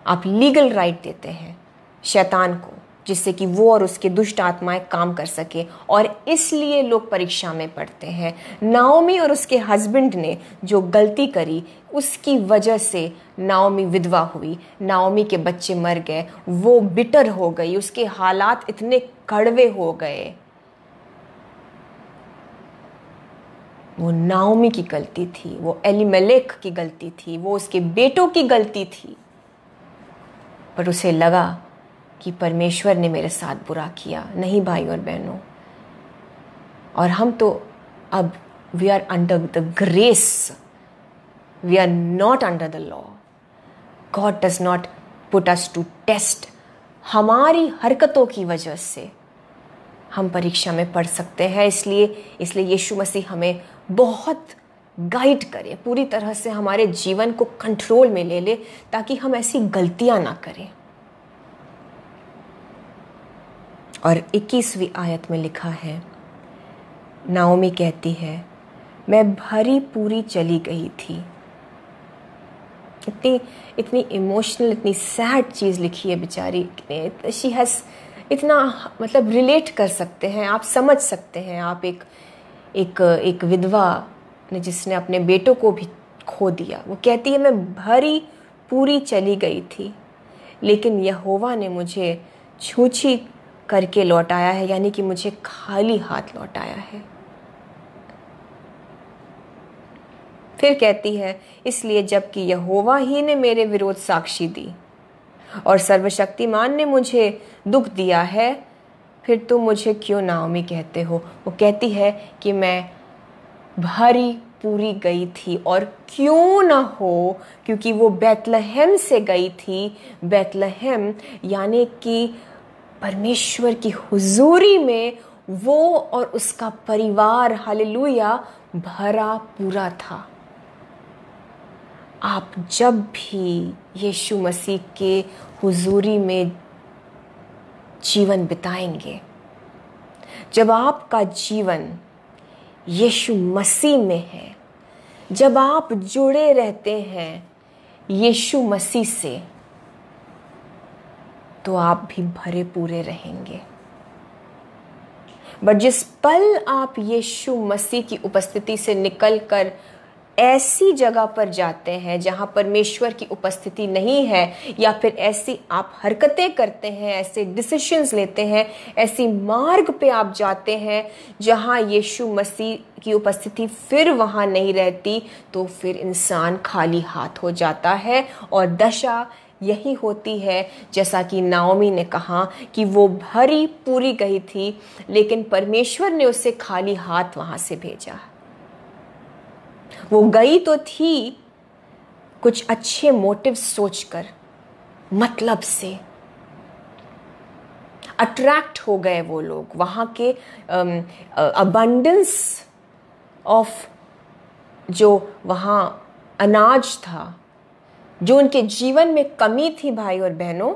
S1: आप लीगल राइट देते हैं शैतान को, जिससे कि वो और उसके दुष्ट आत्माएं काम कर सके, और इसलिए लोग परीक्षा में पड़ते हैं। नाओमी और उसके हस्बैंड ने जो गलती करी, उसकी वजह से नाओमी विधवा हुई, नाओमी के बच्चे मर गए, वो बिटर हो गई, उसके हालात इतने कड़वे हो गए। वो नाओमी की गलती थी, वो एलीमेलेक की गलती थी, वो उसके बेटों की गलती थी। पर उसे लगा कि परमेश्वर ने मेरे साथ बुरा किया। नहीं भाई और बहनों, और हम तो अब we are under the grace, we are not under the law. God does not put us to test. हमारी हरकतों की वजह से हम परीक्षा में पढ़ सकते हैं। इसलिए यीशु मसीह हमें बहुत गाइड करे, पूरी तरह से हमारे जीवन को कंट्रोल में ले ले, ताकि हम ऐसी गलतियां ना करें। और 21वीं आयत में लिखा है, नाओमी कहती है, मैं भरी पूरी चली गई थी। इतनी इमोशनल, इतनी सैड चीज़ लिखी है बेचारी। शी हैज़ इतना, मतलब रिलेट कर सकते हैं आप, समझ सकते हैं आप एक विधवा ने जिसने अपने बेटों को भी खो दिया। वो कहती है, मैं भरी पूरी चली गई थी, लेकिन यहोवा ने मुझे छूछी करके लौटाया है, यानी कि मुझे खाली हाथ लौटाया है। फिर कहती है, इसलिए जबकि यहोवा ही ने मेरे विरोध साक्षी दी और सर्वशक्तिमान ने मुझे दुख दिया है, फिर तुम मुझे क्यों नाओमी कहते हो। वो कहती है कि मैं भरी पूरी गई थी, और क्यों ना हो, क्योंकि वो बैतलहम से गई थी। बैतलहम यानी कि परमेश्वर की हुजूरी में वो और उसका परिवार, हालेलुया, भरा पूरा था। आप जब भी यीशु मसीह के हुजूरी में जीवन बिताएंगे, जब आपका जीवन यीशु मसीह में है, जब आप जुड़े रहते हैं यीशु मसीह से, तो आप भी भरे पूरे रहेंगे। बट जिस पल आप यीशु मसीह की उपस्थिति से निकलकर ऐसी जगह पर जाते हैं जहां परमेश्वर की उपस्थिति नहीं है, या फिर ऐसी आप हरकतें करते हैं, ऐसे डिसीजंस लेते हैं, ऐसी मार्ग पे आप जाते हैं जहां यीशु मसीह की उपस्थिति फिर वहां नहीं रहती, तो फिर इंसान खाली हाथ हो जाता है। और दशा यही होती है, जैसा कि नाओमी ने कहा कि वो भरी पूरी गई थी, लेकिन परमेश्वर ने उसे खाली हाथ वहां से भेजा। वो गई तो थी कुछ अच्छे मोटिव सोचकर, मतलब से अट्रैक्ट हो गए वो लोग, वहां के अबंडेंस ऑफ जो वहां अनाज था, जो उनके जीवन में कमी थी भाई और बहनों,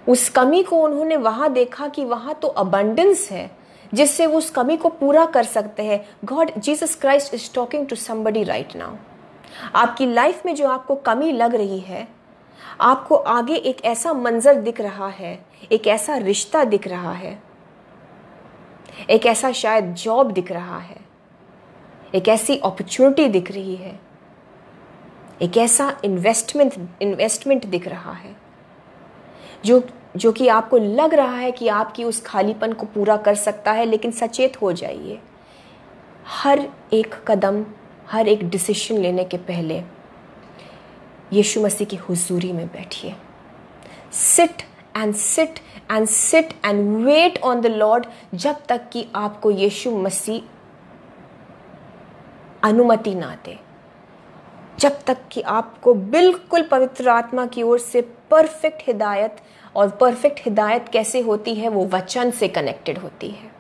S1: उस कमी को उन्होंने वहां देखा कि वहां तो अबंडेंस है जिससे वो उस कमी को पूरा कर सकते हैं। God, Jesus Christ is talking to somebody right now. आपकी लाइफ में जो आपको कमी लग रही है, आपको आगे एक ऐसा मंजर दिख रहा है, एक ऐसा रिश्ता दिख रहा है, एक ऐसा शायद जॉब दिख रहा है, एक ऐसी अपॉर्चुनिटी दिख रही है, एक ऐसा इन्वेस्टमेंट दिख रहा है जो कि आपको लग रहा है कि आपकी उस खालीपन को पूरा कर सकता है। लेकिन सचेत हो जाइए, हर एक कदम, हर एक डिसीजन लेने के पहले यीशु मसीह की हुजूरी में बैठिए। Sit and wait on the Lord, जब तक कि आपको यीशु मसीह अनुमति ना दे, जब तक कि आपको बिल्कुल पवित्र आत्मा की ओर से परफेक्ट हिदायत, और परफेक्ट हिदायत कैसे होती है, वो वचन से कनेक्टेड होती है।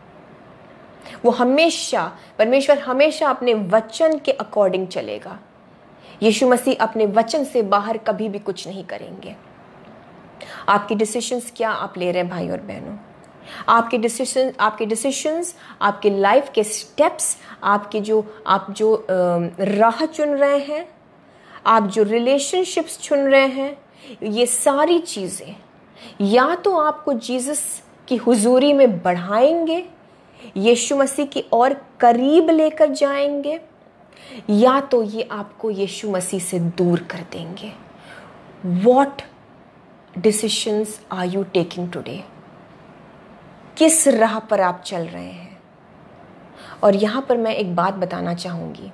S1: वो हमेशा, परमेश्वर हमेशा अपने वचन के अकॉर्डिंग चलेगा। यीशु मसीह अपने वचन से बाहर कभी भी कुछ नहीं करेंगे। आपकी डिसीजंस क्या आप ले रहे हैं भाई और बहनों? आपके डिसीजंस, आपके लाइफ के स्टेप्स, आप जो राह चुन रहे हैं, आप जो रिलेशनशिप्स चुन रहे हैं, ये सारी चीजें या तो आपको जीसस की हुजूरी में बढ़ाएंगे, यीशु मसीह की और करीब लेकर जाएंगे, या तो ये आपको यीशु मसीह से दूर कर देंगे। What decisions are you taking today? किस राह पर आप चल रहे हैं? और यहाँ पर मैं एक बात बताना चाहूँगी,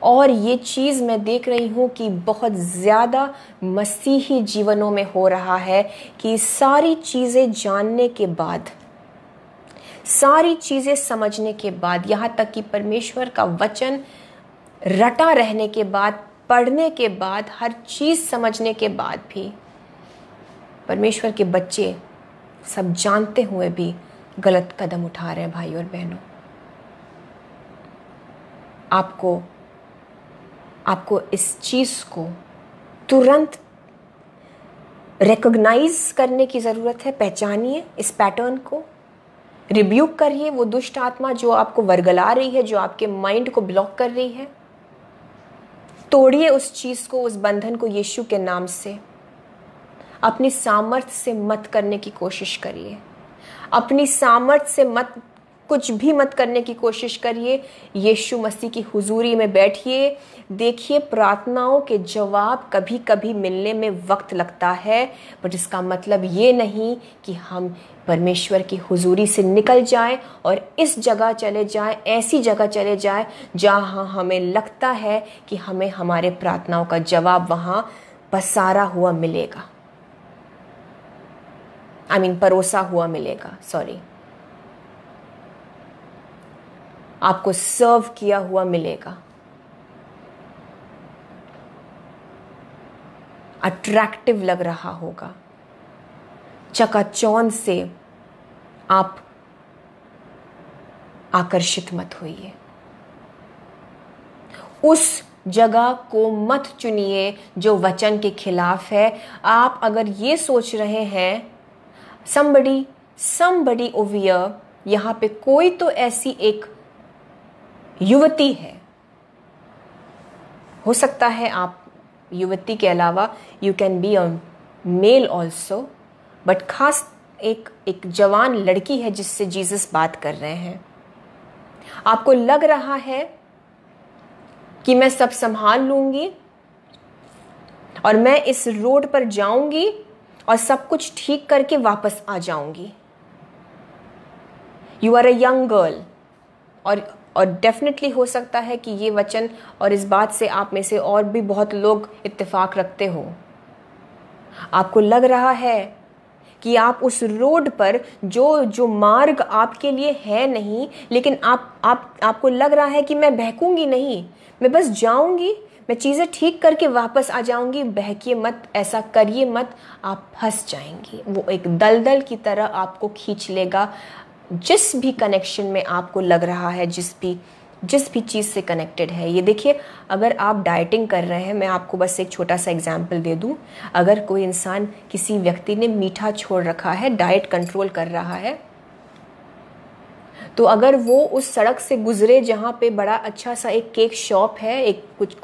S1: और ये चीज़ मैं देख रही हूँ कि बहुत ज़्यादा मसीही जीवनों में हो रहा है कि सारी चीज़ें जानने के बाद, सारी चीज़ें समझने के बाद, यहाँ तक कि परमेश्वर का वचन रटा रहने के बाद, पढ़ने के बाद, हर चीज़ समझने के बाद भी परमेश्वर के बच्चे सब जानते हुए भी गलत कदम उठा रहे हैं। भाई और बहनों, आपको इस चीज़ को तुरंत रिकॉग्नाइज करने की ज़रूरत है। पहचानिए इस पैटर्न को, रिब्यूक करिए वो दुष्ट आत्मा जो आपको वर्गला रही है, जो आपके माइंड को ब्लॉक कर रही है। तोड़िए उस चीज़ को, उस बंधन को यीशु के नाम से। अपनी सामर्थ्य से मत करने की कोशिश करिए, अपनी सामर्थ्य से मत कुछ भी मत करने की कोशिश करिए, यीशु मसीह की हुजूरी में बैठिए। देखिए, प्रार्थनाओं के जवाब कभी कभी मिलने में वक्त लगता है, बट इसका मतलब ये नहीं कि हम परमेश्वर की हुजूरी से निकल जाएं और इस जगह चले जाएं, ऐसी जगह चले जाएं जहां हमें लगता है कि हमें हमारे प्रार्थनाओं का जवाब वहां पसारा हुआ मिलेगा, परोसा हुआ मिलेगा, सॉरी, आपको सर्व किया हुआ मिलेगा, अट्रैक्टिव लग रहा होगा, चकाचौंध से आप आकर्षित मत होइए। उस जगह को मत चुनिए जो वचन के खिलाफ है। आप अगर ये सोच रहे हैं somebody over here, यहाँ पे कोई तो ऐसी एक युवती है, हो सकता है आप युवती के अलावा you can be a male also, but खास एक जवान लड़की है जिससे जीसस बात कर रहे हैं। आपको लग रहा है कि मैं सब संभाल लूंगी और मैं इस रोड पर जाऊंगी और सब कुछ ठीक करके वापस आ जाऊंगी। You are a young girl, और डेफिनेटली हो सकता है कि ये वचन और इस बात से आप में से और भी बहुत लोग इत्तेफाक रखते हो। आपको लग रहा है कि आप उस रोड पर जो मार्ग आपके लिए है नहीं, लेकिन आपको लग रहा है कि मैं बहकूंगी नहीं, मैं बस जाऊंगी, मैं चीज़ें ठीक करके वापस आ जाऊंगी। बहकिए मत, ऐसा करिए मत, आप फंस जाएंगी। वो एक दलदल की तरह आपको खींच लेगा। जिस भी कनेक्शन में आपको लग रहा है, जिस भी चीज़ से कनेक्टेड है। ये देखिए, अगर आप डाइटिंग कर रहे हैं, मैं आपको बस एक छोटा सा एग्जाम्पल दे दूं। अगर कोई इंसान, किसी व्यक्ति ने मीठा छोड़ रखा है, डाइट कंट्रोल कर रहा है, तो अगर वो उस सड़क से गुजरे जहाँ पे बड़ा अच्छा सा एक केक शॉप है, एक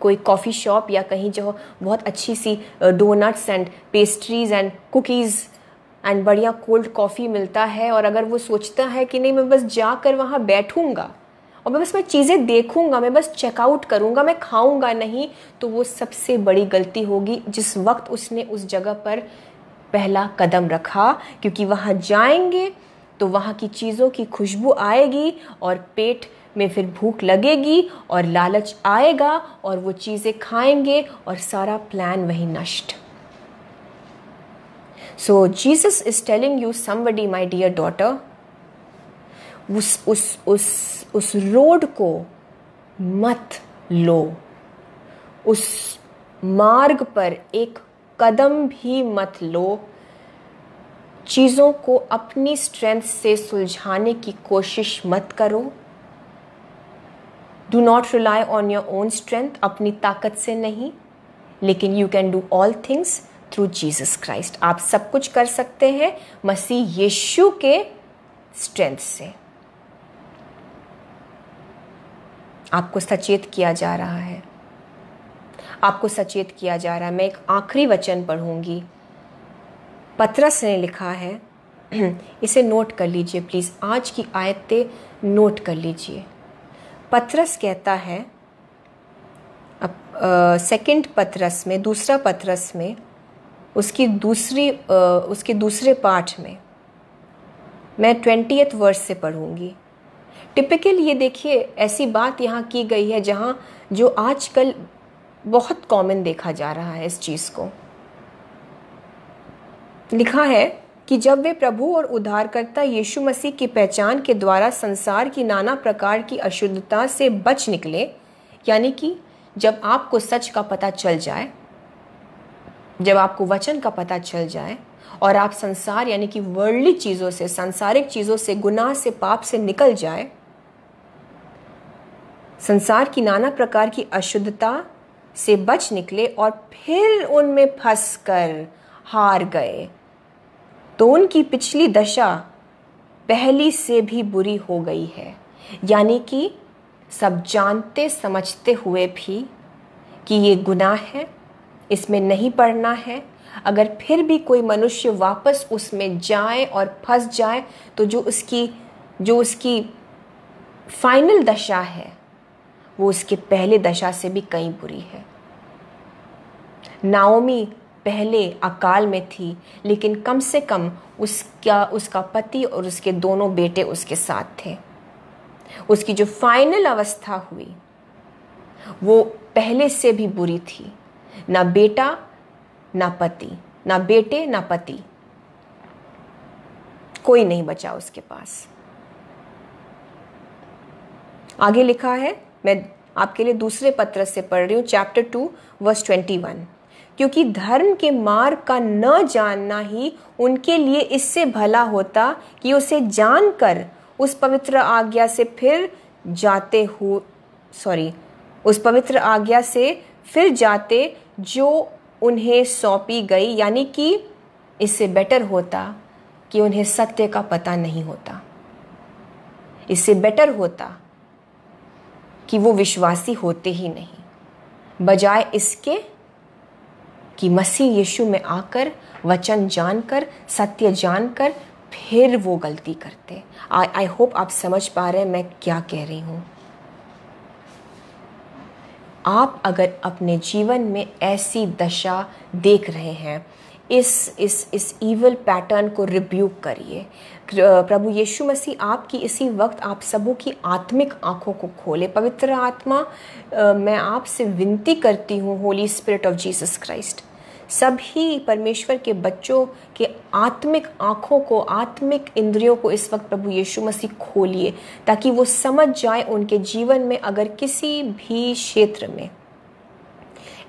S1: कोई कॉफ़ी शॉप, या कहीं जो बहुत अच्छी सी donuts and pastries and cookies and बढ़िया कोल्ड कॉफ़ी मिलता है, और अगर वो सोचता है कि नहीं, मैं बस जाकर वहाँ बैठूंगा और मैं चीज़ें देखूंगा, मैं बस चेकआउट करूंगा, मैं खाऊंगा नहीं, तो वो सबसे बड़ी गलती होगी जिस वक्त उसने उस जगह पर पहला कदम रखा। क्योंकि वहाँ जाएंगे तो वहाँ की चीज़ों की खुशबू आएगी और पेट में फिर भूख लगेगी और लालच आएगा और वो चीज़ें खाएंगे और सारा प्लान वहीं नष्ट। So Jesus is telling you, somebody, my dear daughter, उस रोड को मत लो, उस मार्ग पर एक कदम भी मत लो। चीज़ों को अपनी स्ट्रेंथ से सुलझाने की कोशिश मत करो। Do not rely on your own strength, अपनी ताकत से नहीं, लेकिन you can do all things through Jesus Christ. आप सब कुछ कर सकते हैं मसीह यीशु के स्ट्रेंथ से। आपको सचेत किया जा रहा है, आपको सचेत किया जा रहा है। मैं एक आखिरी वचन पढ़ूंगी, पतरस ने लिखा है, इसे नोट कर लीजिए प्लीज़, आज की आयतें नोट कर लीजिए। पतरस कहता है, सेकंड पतरस में, दूसरा पतरस में, उसके दूसरे पाठ में, मैं 20th वर्स से पढ़ूंगी। टिपिकल ये देखिए, ऐसी बात यहाँ की गई है जहाँ जो आजकल बहुत कॉमन देखा जा रहा है इस चीज़ को। लिखा है कि जब वे प्रभु और उद्धारकर्ता यीशु मसीह की पहचान के द्वारा संसार की नाना प्रकार की अशुद्धता से बच निकले, यानी कि जब आपको सच का पता चल जाए, जब आपको वचन का पता चल जाए और आप संसार यानी कि वर्ल्डली चीज़ों से, सांसारिक चीज़ों से, गुनाह से, पाप से निकल जाए, संसार की नाना प्रकार की अशुद्धता से बच निकले और फिर उनमें फंसकर हार गए, तो उनकी पिछली दशा पहली से भी बुरी हो गई है। यानी कि सब जानते समझते हुए भी कि ये गुनाह है, इसमें नहीं पड़ना है, अगर फिर भी कोई मनुष्य वापस उसमें जाए और फंस जाए, तो जो उसकी जो उसकी फाइनल दशा है वो उसके पहले दशा से भी कहीं बुरी है। नाओमी पहले अकाल में थी, लेकिन कम से कम उसका पति और उसके दोनों बेटे उसके साथ थे। उसकी जो फाइनल अवस्था हुई वो पहले से भी बुरी थी। ना बेटा ना पति, ना बेटे ना पति, कोई नहीं बचा उसके पास। आगे लिखा है, मैं आपके लिए दूसरे पत्र से पढ़ रही हूँ, चैप्टर 2 वर्स 21। क्योंकि धर्म के मार्ग का न जानना ही उनके लिए इससे भला होता कि उसे जानकर उस पवित्र आज्ञा से फिर जाते जो उन्हें सौंपी गई। यानी कि इससे बेटर होता कि उन्हें सत्य का पता नहीं होता। इससे बेटर होता कि वो विश्वासी होते ही नहीं, बजाय इसके कि मसीह यीशु में आकर, वचन जानकर, सत्य जानकर फिर वो गलती करते। आई होप आप समझ पा रहे हैं मैं क्या कह रही हूँ। आप अगर अपने जीवन में ऐसी दशा देख रहे हैं, इस ईवल पैटर्न को रिब्यूक करिए। प्रभु यीशु मसीह आपकी इसी वक्त आप सबों की आत्मिक आंखों को खोले। पवित्र आत्मा, मैं आपसे विनती करती हूँ, Holi Spirit of Jesus Christ, सभी परमेश्वर के बच्चों के आत्मिक आंखों को, आत्मिक इंद्रियों को इस वक्त प्रभु यीशु मसीह खोलिए, ताकि वो समझ जाए उनके जीवन में अगर किसी भी क्षेत्र में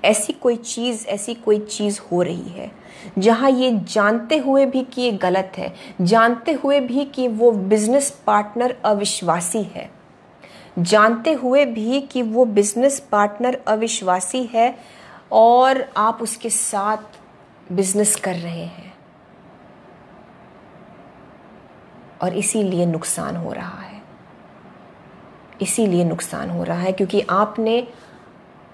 S1: ऐसी कोई चीज़ हो रही है जहां ये जानते हुए भी कि ये गलत है, जानते हुए भी कि वो बिजनेस पार्टनर अविश्वासी है, जानते हुए भी कि वो बिजनेस पार्टनर अविश्वासी है और आप उसके साथ बिजनेस कर रहे हैं और इसीलिए नुकसान हो रहा है। इसीलिए नुकसान हो रहा है क्योंकि आपने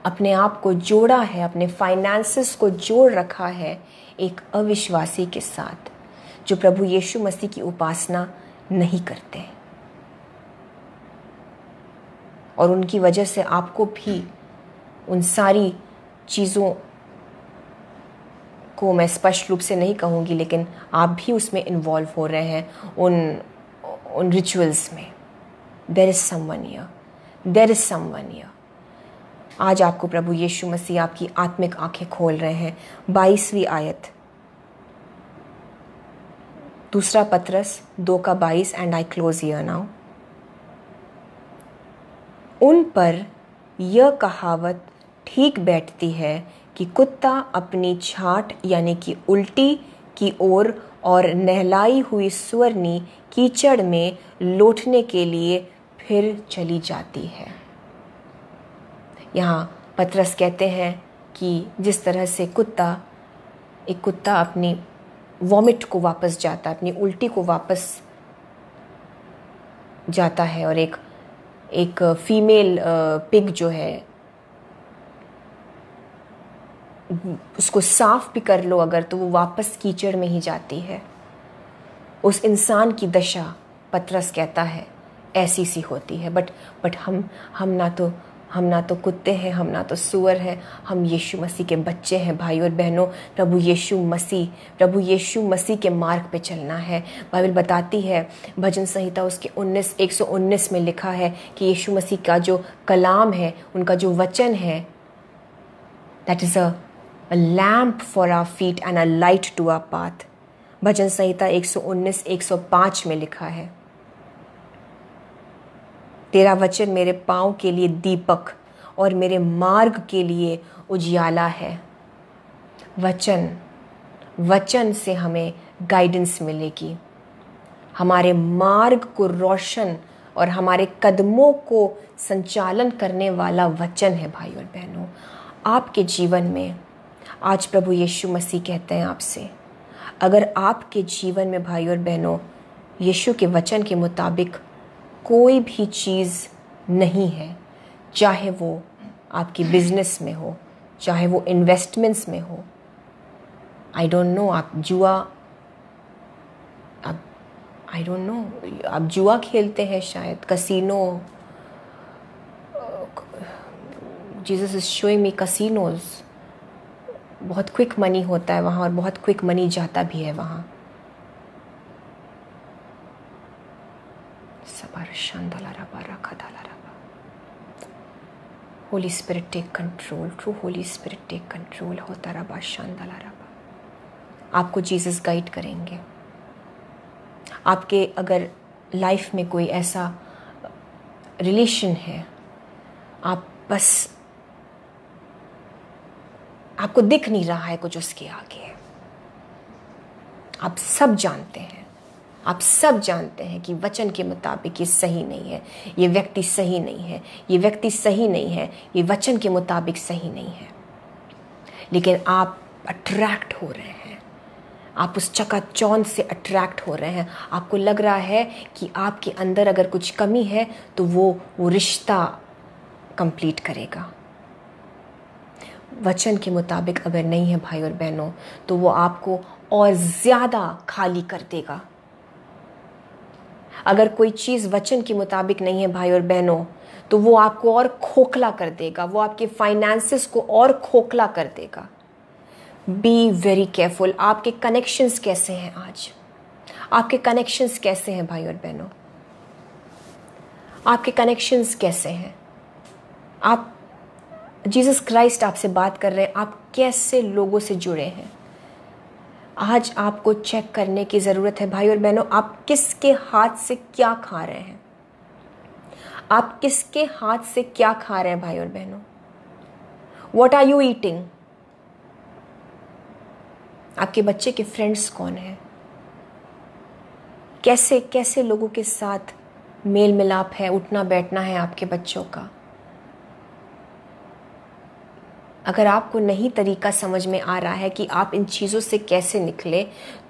S1: अपने आप को जोड़ा है, अपने फाइनेंसेस को जोड़ रखा है एक अविश्वासी के साथ, जो प्रभु यीशु मसीह की उपासना नहीं करते। और उनकी वजह से आपको भी उन सारी चीज़ों को, मैं स्पष्ट रूप से नहीं कहूँगी, लेकिन आप भी उसमें इन्वॉल्व हो रहे हैं, उन रिचुअल्स में। There is someone here. आज आपको प्रभु यीशु मसीह आपकी आत्मिक आंखें खोल रहे हैं। 22वीं आयत, दूसरा पत्रस 2:22, and I close here now. उन पर यह कहावत ठीक बैठती है कि कुत्ता अपनी छाट यानी कि उल्टी की ओर और नहलाई हुई सुअरनी कीचड़ में लौटने के लिए फिर चली जाती है। यहाँ पतरस कहते हैं कि जिस तरह से एक कुत्ता अपनी वॉमिट को वापस जाता है, अपनी उल्टी को वापस जाता है, और एक फीमेल पिग जो है उसको साफ भी कर लो अगर, तो वो वापस कीचड़ में ही जाती है। उस इंसान की दशा, पतरस कहता है, ऐसी सी होती है। बट हम ना तो कुत्ते हैं, हम ना तो सुअर हैं, हम यीशु मसीह के बच्चे हैं। भाई और बहनों, प्रभु यीशु मसीह के मार्ग पे चलना है। बाइबल बताती है, भजन संहिता उसके 119 में लिखा है कि यीशु मसीह का जो कलाम है, उनका जो वचन है, that is a lamp for our feet and a light to our path. भजन संहिता 119-105 में लिखा है, तेरा वचन मेरे पाँव के लिए दीपक और मेरे मार्ग के लिए उजियाला है। वचन से हमें गाइडेंस मिलेगी, हमारे मार्ग को रोशन और हमारे कदमों को संचालन करने वाला वचन है। भाई और बहनों, आपके जीवन में आज प्रभु यीशु मसीह कहते हैं आपसे, अगर आपके जीवन में भाई और बहनों यीशु के वचन के मुताबिक कोई भी चीज़ नहीं है, चाहे वो आपकी बिजनेस में हो, चाहे वो इन्वेस्टमेंट्स में हो, आई डोंट नो, आप जुआ, आप आई डोंट नो, आप जुआ खेलते हैं शायद, casino, Jesus is showing me casinos, बहुत क्विक मनी होता है वहाँ और बहुत क्विक मनी जाता भी है वहाँ। Holy Spirit take control, true Holy Spirit take control. होता रबा शांदला रबा। आपको जीसस गाइड करेंगे। आपके अगर लाइफ में कोई ऐसा रिलेशन है, आप बस, आपको दिख नहीं रहा है कुछ उसके आगे, आप सब जानते हैं, आप सब जानते हैं कि वचन के मुताबिक ये सही नहीं है, ये व्यक्ति सही नहीं है, ये व्यक्ति सही नहीं है, ये वचन के मुताबिक सही नहीं है, लेकिन आप अट्रैक्ट हो रहे हैं, आप उस चकाचौंध से अट्रैक्ट हो रहे हैं। आपको लग रहा है कि आपके अंदर अगर कुछ कमी है तो वो रिश्ता कंप्लीट करेगा। वचन के मुताबिक अगर नहीं है भाई और बहनों, तो वो आपको और ज़्यादा खाली कर देगा। अगर कोई चीज़ वचन के मुताबिक नहीं है भाई और बहनों, तो वो आपको और खोखला कर देगा, वो आपके फाइनेंसेस को और खोखला कर देगा। Be very careful. आपके कनेक्शंस कैसे हैं आज? आपके कनेक्शंस कैसे हैं भाई और बहनों? आपके कनेक्शंस कैसे हैं? आप, जीसस क्राइस्ट आपसे बात कर रहे हैं, आप कैसे लोगों से जुड़े हैं? आज आपको चेक करने की ज़रूरत है भाई और बहनों, आप किसके हाथ से क्या खा रहे हैं? आप किसके हाथ से क्या खा रहे हैं भाई और बहनों? What are you eating? आपके बच्चे के फ्रेंड्स कौन हैं? कैसे कैसे लोगों के साथ मेल मिलाप है, उठना बैठना है आपके बच्चों का? अगर आपको नहीं तरीका समझ में आ रहा है कि आप इन चीज़ों से कैसे निकले,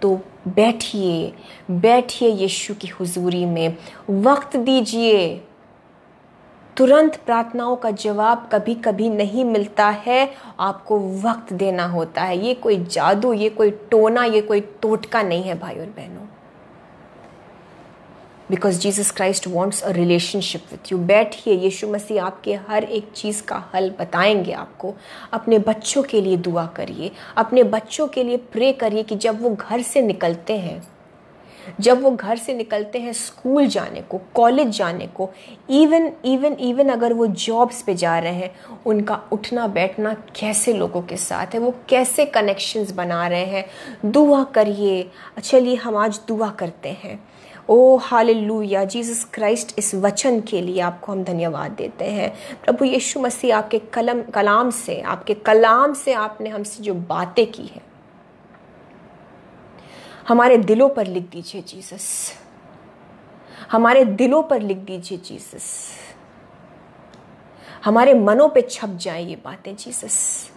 S1: तो बैठिए, बैठिए यीशु की हुजूरी में, वक्त दीजिए। तुरंत प्रार्थनाओं का जवाब कभी कभी नहीं मिलता है, आपको वक्त देना होता है। ये कोई जादू, ये कोई टोना, ये कोई टोटका नहीं है भाई और बहनों। Because Jesus Christ wants a relationship with you. बैठिए, यीशु मसीह आपके हर एक चीज़ का हल बताएंगे आपको। अपने बच्चों के लिए दुआ करिए, अपने बच्चों के लिए प्रे करिए कि जब वो घर से निकलते हैं, जब वो घर से निकलते हैं स्कूल जाने को, कॉलेज जाने को, इवन अगर वो जॉब्स पे जा रहे हैं, उनका उठना बैठना कैसे लोगों के साथ है, वो कैसे कनेक्शंस बना रहे हैं। दुआ करिए। चलिए हम आज दुआ करते हैं। ओ हालेलुया, जीसस क्राइस्ट, इस वचन के लिए आपको हम धन्यवाद देते हैं। प्रभु यीशु मसीह, आपके कलाम से, आपके कलाम से आपने हमसे जो बातें की हैं, हमारे दिलों पर लिख दीजिए जीसस, हमारे दिलों पर लिख दीजिए जीसस, हमारे मनों पे छप जाए ये बातें जीसस।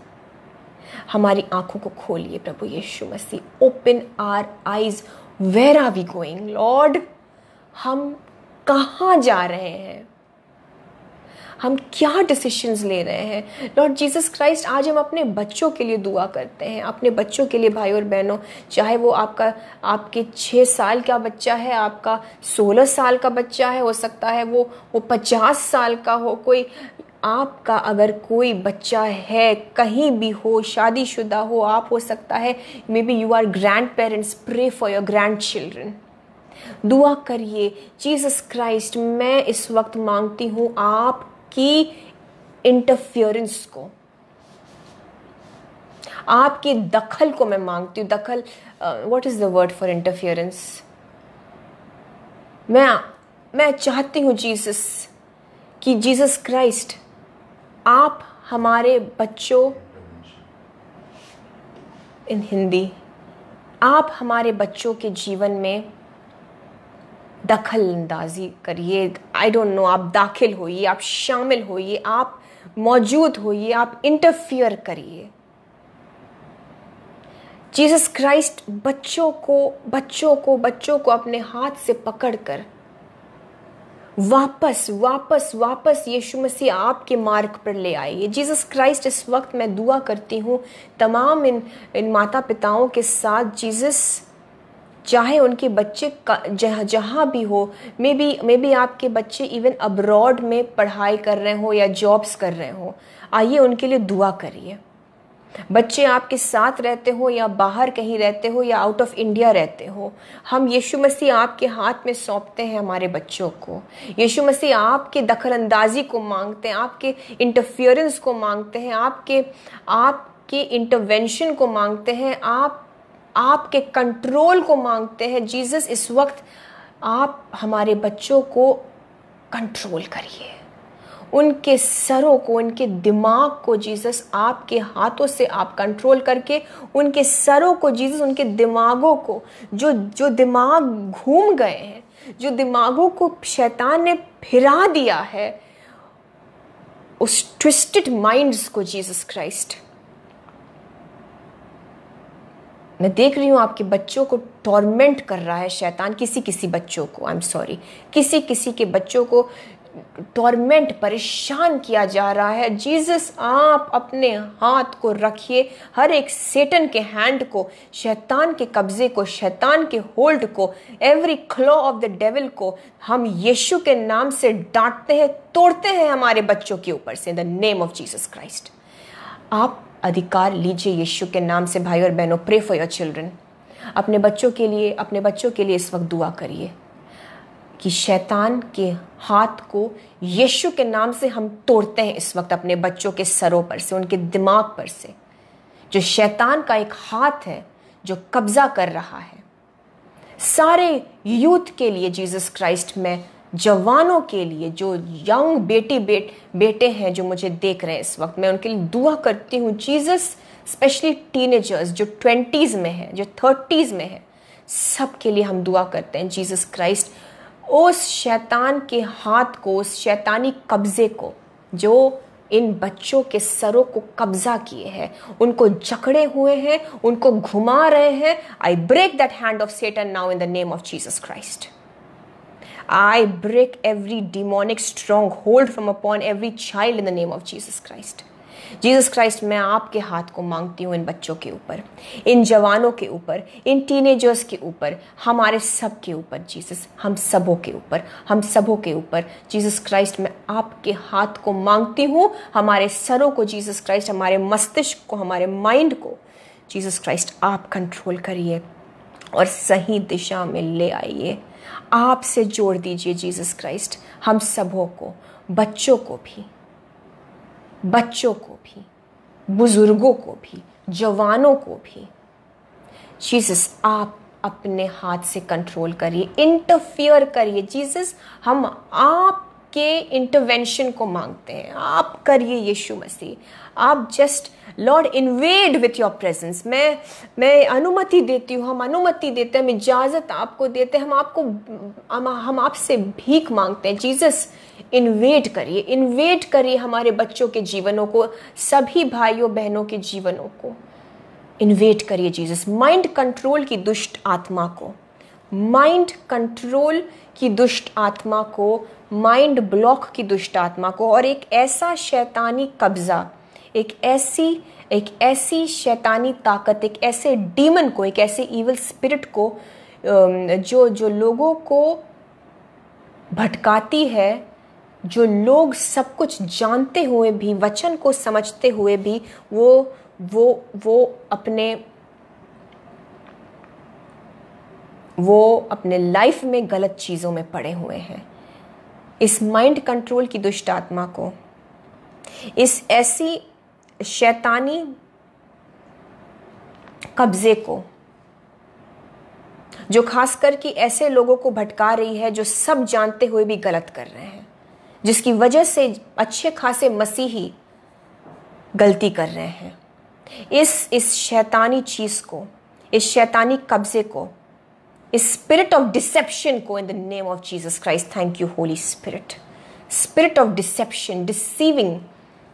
S1: हमारी आंखों को खोलिए प्रभु Yeshu Masih. Open our eyes. Where are we going lord? हम कहाँ जा रहे हैं? हम क्या डिसीजंस ले रहे हैं? लॉर्ड जीसस क्राइस्ट, आज हम अपने बच्चों के लिए दुआ करते हैं, अपने बच्चों के लिए भाई और बहनों, चाहे वो आपके 6 साल का बच्चा है, आपका 16 साल का बच्चा है, हो सकता है वो 50 साल का हो, कोई आपका अगर कोई बच्चा है, कहीं भी हो, शादीशुदा हो, आप हो सकता है, maybe you are grandparents, pray for your grandchildren. दुआ करिए। जीसस क्राइस्ट, मैं इस वक्त मांगती हूँ आपकी इंटरफियरेंस को, आपकी दखल को मैं मांगती हूँ। दखल, what is the word for interference? मैं चाहती हूँ जीसस कि जीसस क्राइस्ट, आप हमारे बच्चों, इन हिंदी, आप हमारे बच्चों के जीवन में दखल अंदाजी करिए। आई डोंट नो, आप दाखिल होइए, आप शामिल होइए, आप मौजूद होइए, आप इंटरफियर करिए। जीसस क्राइस्ट, बच्चों को अपने हाथ से पकड़कर वापस यीशु मसीह आपके मार्ग पर ले आइए। जीसस क्राइस्ट, इस वक्त मैं दुआ करती हूँ तमाम इन माता पिताओं के साथ। जीसस, चाहे उनके बच्चे जहाँ भी हो, मे बी आपके बच्चे इवन अब्रॉड में पढ़ाई कर रहे हो या जॉब्स कर रहे हो, आइए उनके लिए दुआ करिए। बच्चे आपके साथ रहते हो या बाहर कहीं रहते हो या आउट ऑफ इंडिया रहते हो, हम यीशु मसीह आपके हाथ में सौंपते हैं हमारे बच्चों को। यीशु मसीह आपके दखलंदाजी को मांगते हैं, आपके इंटरफियरेंस को मांगते हैं, आपके इंटरवेंशन को मांगते हैं, आपके कंट्रोल को मांगते हैं। जीसस, इस वक्त आप हमारे बच्चों को कंट्रोल करिए, उनके सरों को, उनके दिमाग को जीसस आपके हाथों से आप कंट्रोल करके उनके सरों को जीसस, उनके दिमागों को, जो दिमाग घूम गए हैं, जो दिमागों को शैतान ने फिरा दिया है, उस ट्विस्टेड माइंड्स को जीसस क्राइस्ट, मैं देख रही हूँ आपके बच्चों को टॉर्मेंट कर रहा है शैतान। किसी बच्चों को, आई एम सॉरी, किसी के बच्चों को टॉर्मेंट, परेशान किया जा रहा है। जीसस, आप अपने हाथ को रखिए हर एक सेटन के हैंड को, शैतान के कब्जे को, शैतान के होल्ड को, every claw of the devil को हम यीशु के नाम से डांटते हैं, तोड़ते हैं हमारे बच्चों के ऊपर से, इन the name of Jesus Christ. आप अधिकार लीजिए यीशु के नाम से। भाई और बहनों, प्रे फॉर योर चिल्ड्रन। अपने बच्चों के लिए इस वक्त दुआ करिए कि शैतान के हाथ को यीशु के नाम से हम तोड़ते हैं इस वक्त अपने बच्चों के सरों पर से, उनके दिमाग पर से। जो शैतान का एक हाथ है जो कब्जा कर रहा है सारे यूथ के लिए, जीसस क्राइस्ट, में जवानों के लिए, जो यंग बेटे हैं जो मुझे देख रहे हैं इस वक्त, मैं उनके लिए दुआ करती हूँ जीसस। स्पेशली टीनेजर्स जो 20s में हैं, जो 30s में हैं, सब के लिए हम दुआ करते हैं जीसस क्राइस्ट। उस शैतान के हाथ को, उस शैतानी कब्जे को जो इन बच्चों के सरों को कब्जा किए हैं, उनको जकड़े हुए हैं, उनको घुमा रहे हैं, I break that hand of Satan now in the name of Jesus Christ. I break every demonic stronghold from upon every child in the name of Jesus Christ. Jesus Christ, मैं आपके हाथ को मांगती हूँ इन बच्चों के ऊपर, इन जवानों के ऊपर, इन टीनेजर्स के ऊपर, हमारे सब के ऊपर जीसस, हम सबों के ऊपर जीसस क्राइस्ट, मैं आपके हाथ को मांगती हूँ। हमारे सरों को जीसस क्राइस्ट, हमारे मस्तिष्क को, हमारे माइंड को जीसस क्राइस्ट आप कंट्रोल करिए और सही दिशा में ले आइए। आपसे जोड़ दीजिए जीसस क्राइस्ट हम सबों को, बच्चों को भी, बुजुर्गों को भी, जवानों को भी। जीसस, आप अपने हाथ से कंट्रोल करिए, इंटरफियर करिए जीसस। हम आपके इंटरवेंशन को मांगते हैं, आप करिए यीशु मसीह। आप just Lord invade with your presence. मैं अनुमति देती हूँ, हम अनुमति देते हैं, हम इजाज़त आपको देते हैं, हम आपसे भीख मांगते हैं जीसस। इन्वेड करिए हमारे बच्चों के जीवनों को, सभी भाइयों बहनों के जीवनों को इन्वेड करिए जीसस। माइंड कंट्रोल की दुष्ट आत्मा को, माइंड कंट्रोल की दुष्ट आत्मा को, माइंड ब्लॉक की दुष्ट आत्मा को, और एक ऐसा शैतानी कब्जा, एक ऐसी शैतानी ताकत, एक ऐसे डीमन को, एक ऐसे इविल स्पिरिट को जो लोगों को भटकाती है, जो लोग सब कुछ जानते हुए भी, वचन को समझते हुए भी वो अपने लाइफ में गलत चीज़ों में पड़े हुए हैं। इस माइंड कंट्रोल की दुष्ट आत्मा को, इस ऐसी शैतानी कब्जे को, जो खासकर कि ऐसे लोगों को भटका रही है जो सब जानते हुए भी गलत कर रहे हैं, जिसकी वजह से अच्छे खासे मसीही गलती कर रहे हैं, इस शैतानी चीज को, इस शैतानी कब्जे को, इस स्पिरिट ऑफ डिसेप्शन को, इन the name of Jesus Christ, thank you holy spirit. Spirit of deception, deceiving,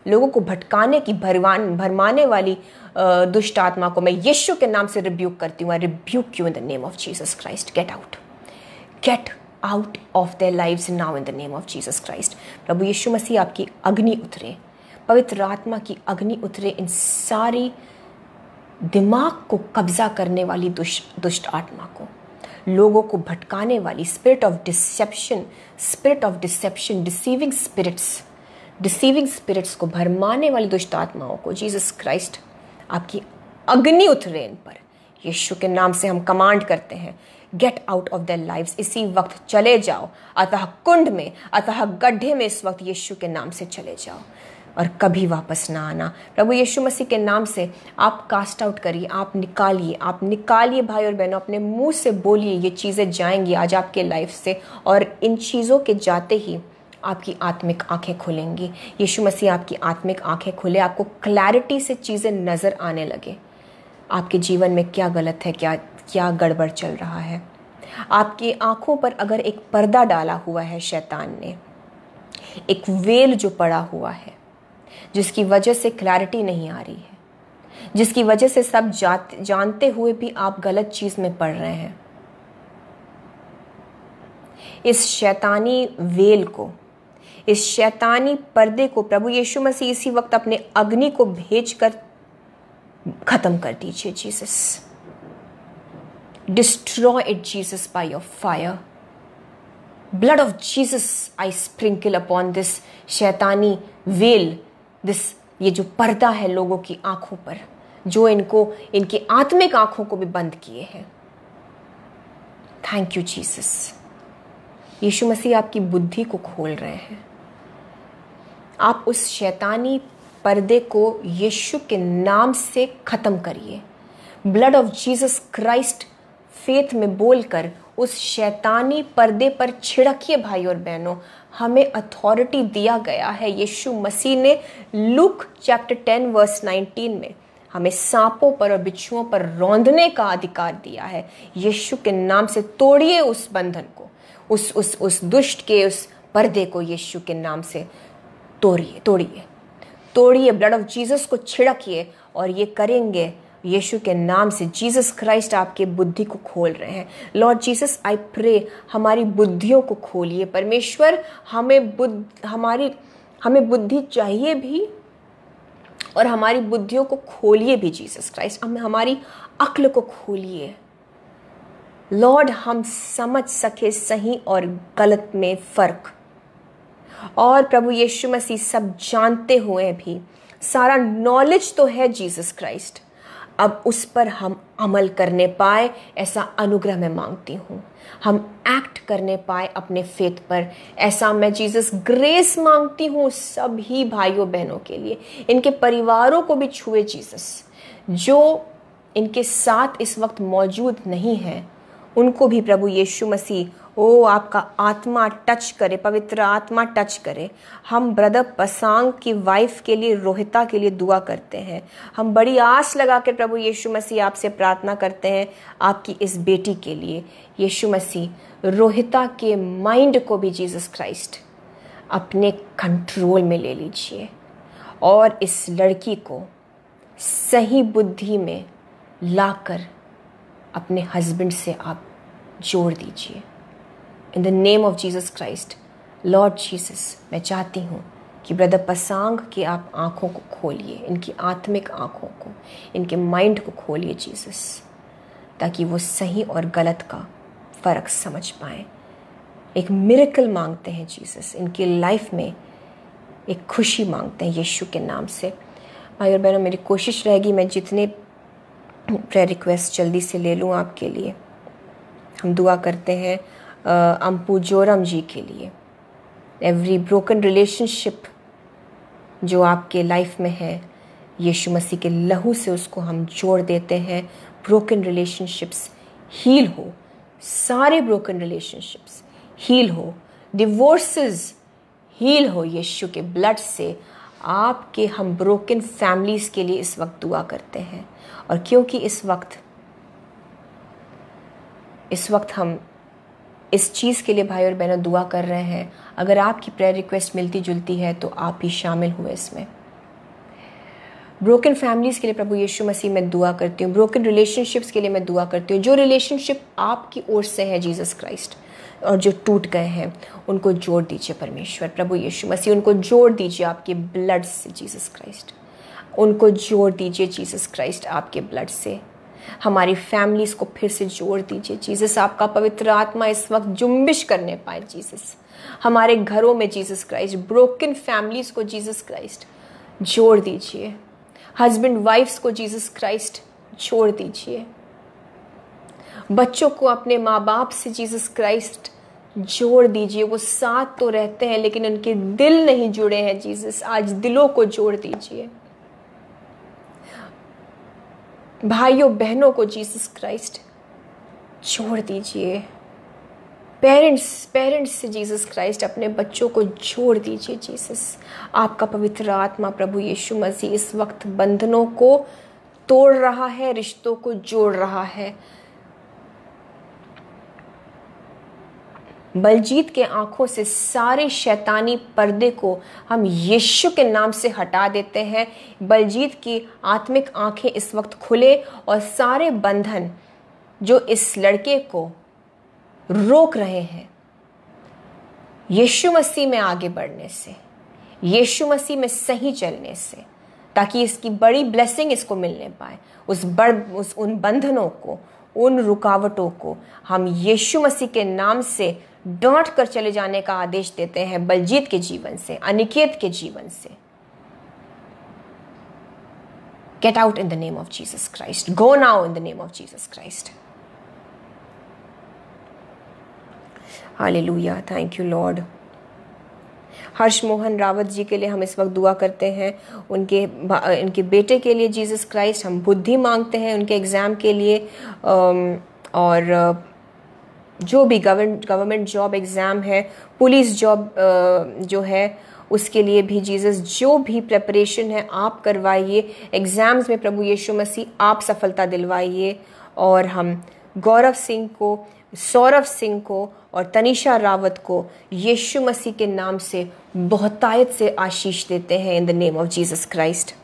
S1: लोगों को भटकाने की, भरमाने वाली दुष्ट आत्मा को मैं यीशु के नाम से रिब्यूक करती हूँ। I rebuke you in the name of Jesus Christ. Get out of their lives now in the name of Jesus Christ. प्रभु यीशु मसीह, आपकी अग्नि उतरे, पवित्र आत्मा की अग्नि उतरे इन सारी दिमाग को कब्जा करने वाली दुष्ट आत्मा को, लोगों को भटकाने वाली spirit of deception, deceiving spirits को भरमाने वाली दुष्ट आत्माओं को जीसस क्राइस्ट आपकी अग्नि उतरे इन पर। यीशु के नाम से हम कमांड करते हैं, gate out of their lives. इसी वक्त चले जाओ, अतः कुंड में, अतः गड्ढे में इस वक्त यीशु के नाम से चले जाओ और कभी वापस ना आना। प्रभु यीशु मसीह के नाम से आप कास्ट आउट करिए, आप निकालिए भाई और बहनों, अपने मुंह से बोलिए, ये चीज़ें जाएंगी आज आपके लाइफ से और इन चीज़ों के जाते ही आपकी आत्मिक आंखें खुलेंगी। यीशु मसीह आपकी आत्मिक आंखें खुले, आपको क्लैरिटी से चीज़ें नज़र आने लगे, आपके जीवन में क्या गलत है, क्या गड़बड़ चल रहा है। आपकी आंखों पर अगर एक पर्दा डाला हुआ है शैतान ने, एक वेल जो पड़ा हुआ है, जिसकी वजह से क्लैरिटी नहीं आ रही है, जिसकी वजह से सब जानते हुए भी आप गलत चीज में पड़ रहे हैं, इस शैतानी वेल को, इस शैतानी पर्दे को प्रभु यीशु मसीह इसी वक्त अपने अग्नि को भेजकर खत्म कर दीजिए। Jesus, destroy it Jesus by your fire. Blood of Jesus I sprinkle upon this शैतानी वेल, ये जो पर्दा है लोगों की आंखों पर, जो इनकी आत्मिक आंखों को भी बंद किए हैं। Thank you Jesus. Yeshu Masih आपकी बुद्धि को खोल रहे हैं। आप उस शैतानी पर्दे को यीशु के नाम से खत्म करिए। Blood of Jesus Christ faith में बोलकर उस शैतानी पर्दे पर छिड़किए भाई और बहनों। हमें अथॉरिटी दिया गया है, यीशु मसीह ने लूक चैप्टर 10 वर्स 19 में हमें सांपों पर और बिच्छुओं पर रौंदने का अधिकार दिया है। यीशु के नाम से तोड़िए उस बंधन को, उस दुष्ट के उस पर्दे को यीशु के नाम से तोड़िए। ब्लड ऑफ जीसस को छिड़किए और ये करेंगे यीशु के नाम से। जीसस क्राइस्ट आपके बुद्धि को खोल रहे हैं। लॉर्ड जीसस आई प्रे, हमारी बुद्धियों को खोलिए परमेश्वर। हमें बुद्धि चाहिए भी और हमारी बुद्धियों को खोलिए भी जीसस क्राइस्ट। हमारी अक्ल को खोलिए लॉर्ड, हम समझ सके सही और गलत में फर्क। और प्रभु यीशु मसीह सब जानते हुए भी, सारा नॉलेज तो है जीसस क्राइस्ट, अब उस पर हम अमल करने पाए ऐसा अनुग्रह मैं मांगती हूँ। हम एक्ट करने पाए अपने फेथ पर, ऐसा मैं जीसस ग्रेस मांगती हूँ सभी भाइयों बहनों के लिए। इनके परिवारों को भी छुए जीसस, जो इनके साथ इस वक्त मौजूद नहीं है उनको भी प्रभु यीशु मसीह आपका आत्मा टच करे, पवित्र आत्मा टच करे। हम ब्रदर पसांग की वाइफ के लिए, रोहिता के लिए दुआ करते हैं। हम बड़ी आस लगा कर प्रभु यीशु मसीह आपसे प्रार्थना करते हैं आपकी इस बेटी के लिए। यीशु मसीह रोहिता के माइंड को भी जीसस क्राइस्ट अपने कंट्रोल में ले लीजिए और इस लड़की को सही बुद्धि में लाकर अपने हस्बैंड से आप जोड़ दीजिए। इन the name of Jesus Christ, Lord Jesus, मैं चाहती हूँ कि ब्रदर पसांग की आप आँखों को खोलिए, इनकी आत्मिक आँखों को, इनके माइंड को खोलिए जीसस, ताकि वो सही और गलत का फ़र्क समझ पाएँ। एक मिरेकल मांगते हैं जीसस, इनकी लाइफ में एक खुशी मांगते हैं यीशु के नाम से। भाई और बहनों, मेरी कोशिश रहेगी मैं जितने प्रेयर रिक्वेस्ट जल्दी से ले लूँ आपके लिए। हम दुआ करते हैं अम्पू जोरम जी के लिए। एवरी ब्रोकन रिलेशनशिप जो आपके लाइफ में है, यीशु मसीह के लहू से उसको हम जोड़ देते हैं। ब्रोकन रिलेशनशिप्स हील हो, सारे ब्रोकन रिलेशनशिप्स हील हो, डिवोर्सेस हील हो यीशु के ब्लड से। आपके हम ब्रोकन फैमिलीज़ के लिए इस वक्त दुआ करते हैं। और क्योंकि इस वक्त हम इस चीज़ के लिए भाई और बहनों दुआ कर रहे हैं, अगर आपकी प्रेयर रिक्वेस्ट मिलती जुलती है तो आप भी शामिल हुए इसमें। ब्रोकन फैमिलीज़ के लिए प्रभु यीशु मसीह मैं दुआ करती हूँ। ब्रोकन रिलेशनशिप्स के लिए मैं दुआ करती हूँ। जो रिलेशनशिप आपकी ओर से है जीसस क्राइस्ट, और जो टूट गए हैं उनको जोड़ दीजिए परमेश्वर। प्रभु यीशु मसीह उनको जोड़ दीजिए आपके ब्लड से जीसस क्राइस्ट, उनको जोड़ दीजिए जीसस क्राइस्ट आपके ब्लड से। हमारी फैमिलीज को फिर से जोड़ दीजिए जीसस। आपका पवित्र आत्मा इस वक्त जुम्बिश करने पाए जीसस। हमारे घरों में जीसस क्राइस्ट ब्रोकन फैमिलीज को जीसस क्राइस्ट जोड़ दीजिए। हस्बैंड वाइफ्स को जीसस क्राइस्ट जोड़ दीजिए। बच्चों को अपने माँ बाप से जीसस क्राइस्ट जोड़ दीजिए। वो साथ तो रहते हैं लेकिन उनके दिल नहीं जुड़े हैं जीसस, आज दिलों को जोड़ दीजिए। भाइयों बहनों को जीसस क्राइस्ट जोड़ दीजिए। पेरेंट्स से जीसस क्राइस्ट अपने बच्चों को जोड़ दीजिए जीसस। आपका पवित्र आत्मा प्रभु यीशु मसीह इस वक्त बंधनों को तोड़ रहा है, रिश्तों को जोड़ रहा है। बलजीत के आंखों से सारे शैतानी पर्दे को हम यीशु के नाम से हटा देते हैं। बलजीत की आत्मिक आंखें इस वक्त खुले और सारे बंधन जो इस लड़के को रोक रहे हैं यीशु मसीह में आगे बढ़ने से, यीशु मसीह में सही चलने से, ताकि इसकी बड़ी ब्लेसिंग इसको मिलने पाए, उन बंधनों को, उन रुकावटों को हम यीशु मसीह के नाम से डांट कर चले जाने का आदेश देते हैं। बलजीत के जीवन से, अनिकेत के जीवन से। Get out in the name of Jesus Christ. Go now in the name of Jesus Christ. Hallelujah, thank you lord. Harsh Mohan Rawat ji के लिए हम इस वक्त दुआ करते हैं। उनके बेटे के लिए जीसस क्राइस्ट हम बुद्धि मांगते हैं उनके एग्ज़ाम के लिए, और जो भी गवर्नमेंट जॉब एग्ज़ाम है, पुलिस जॉब जो है उसके लिए भी जीसस जो भी प्रिपरेशन है आप करवाइए। एग्ज़ाम्स में प्रभु यीशु मसीह आप सफलता दिलवाइए। और हम गौरव सिंह को, सौरभ सिंह को और तनिषा रावत को यीशु मसीह के नाम से बहुतायत से आशीष देते हैं in the name of Jesus Christ.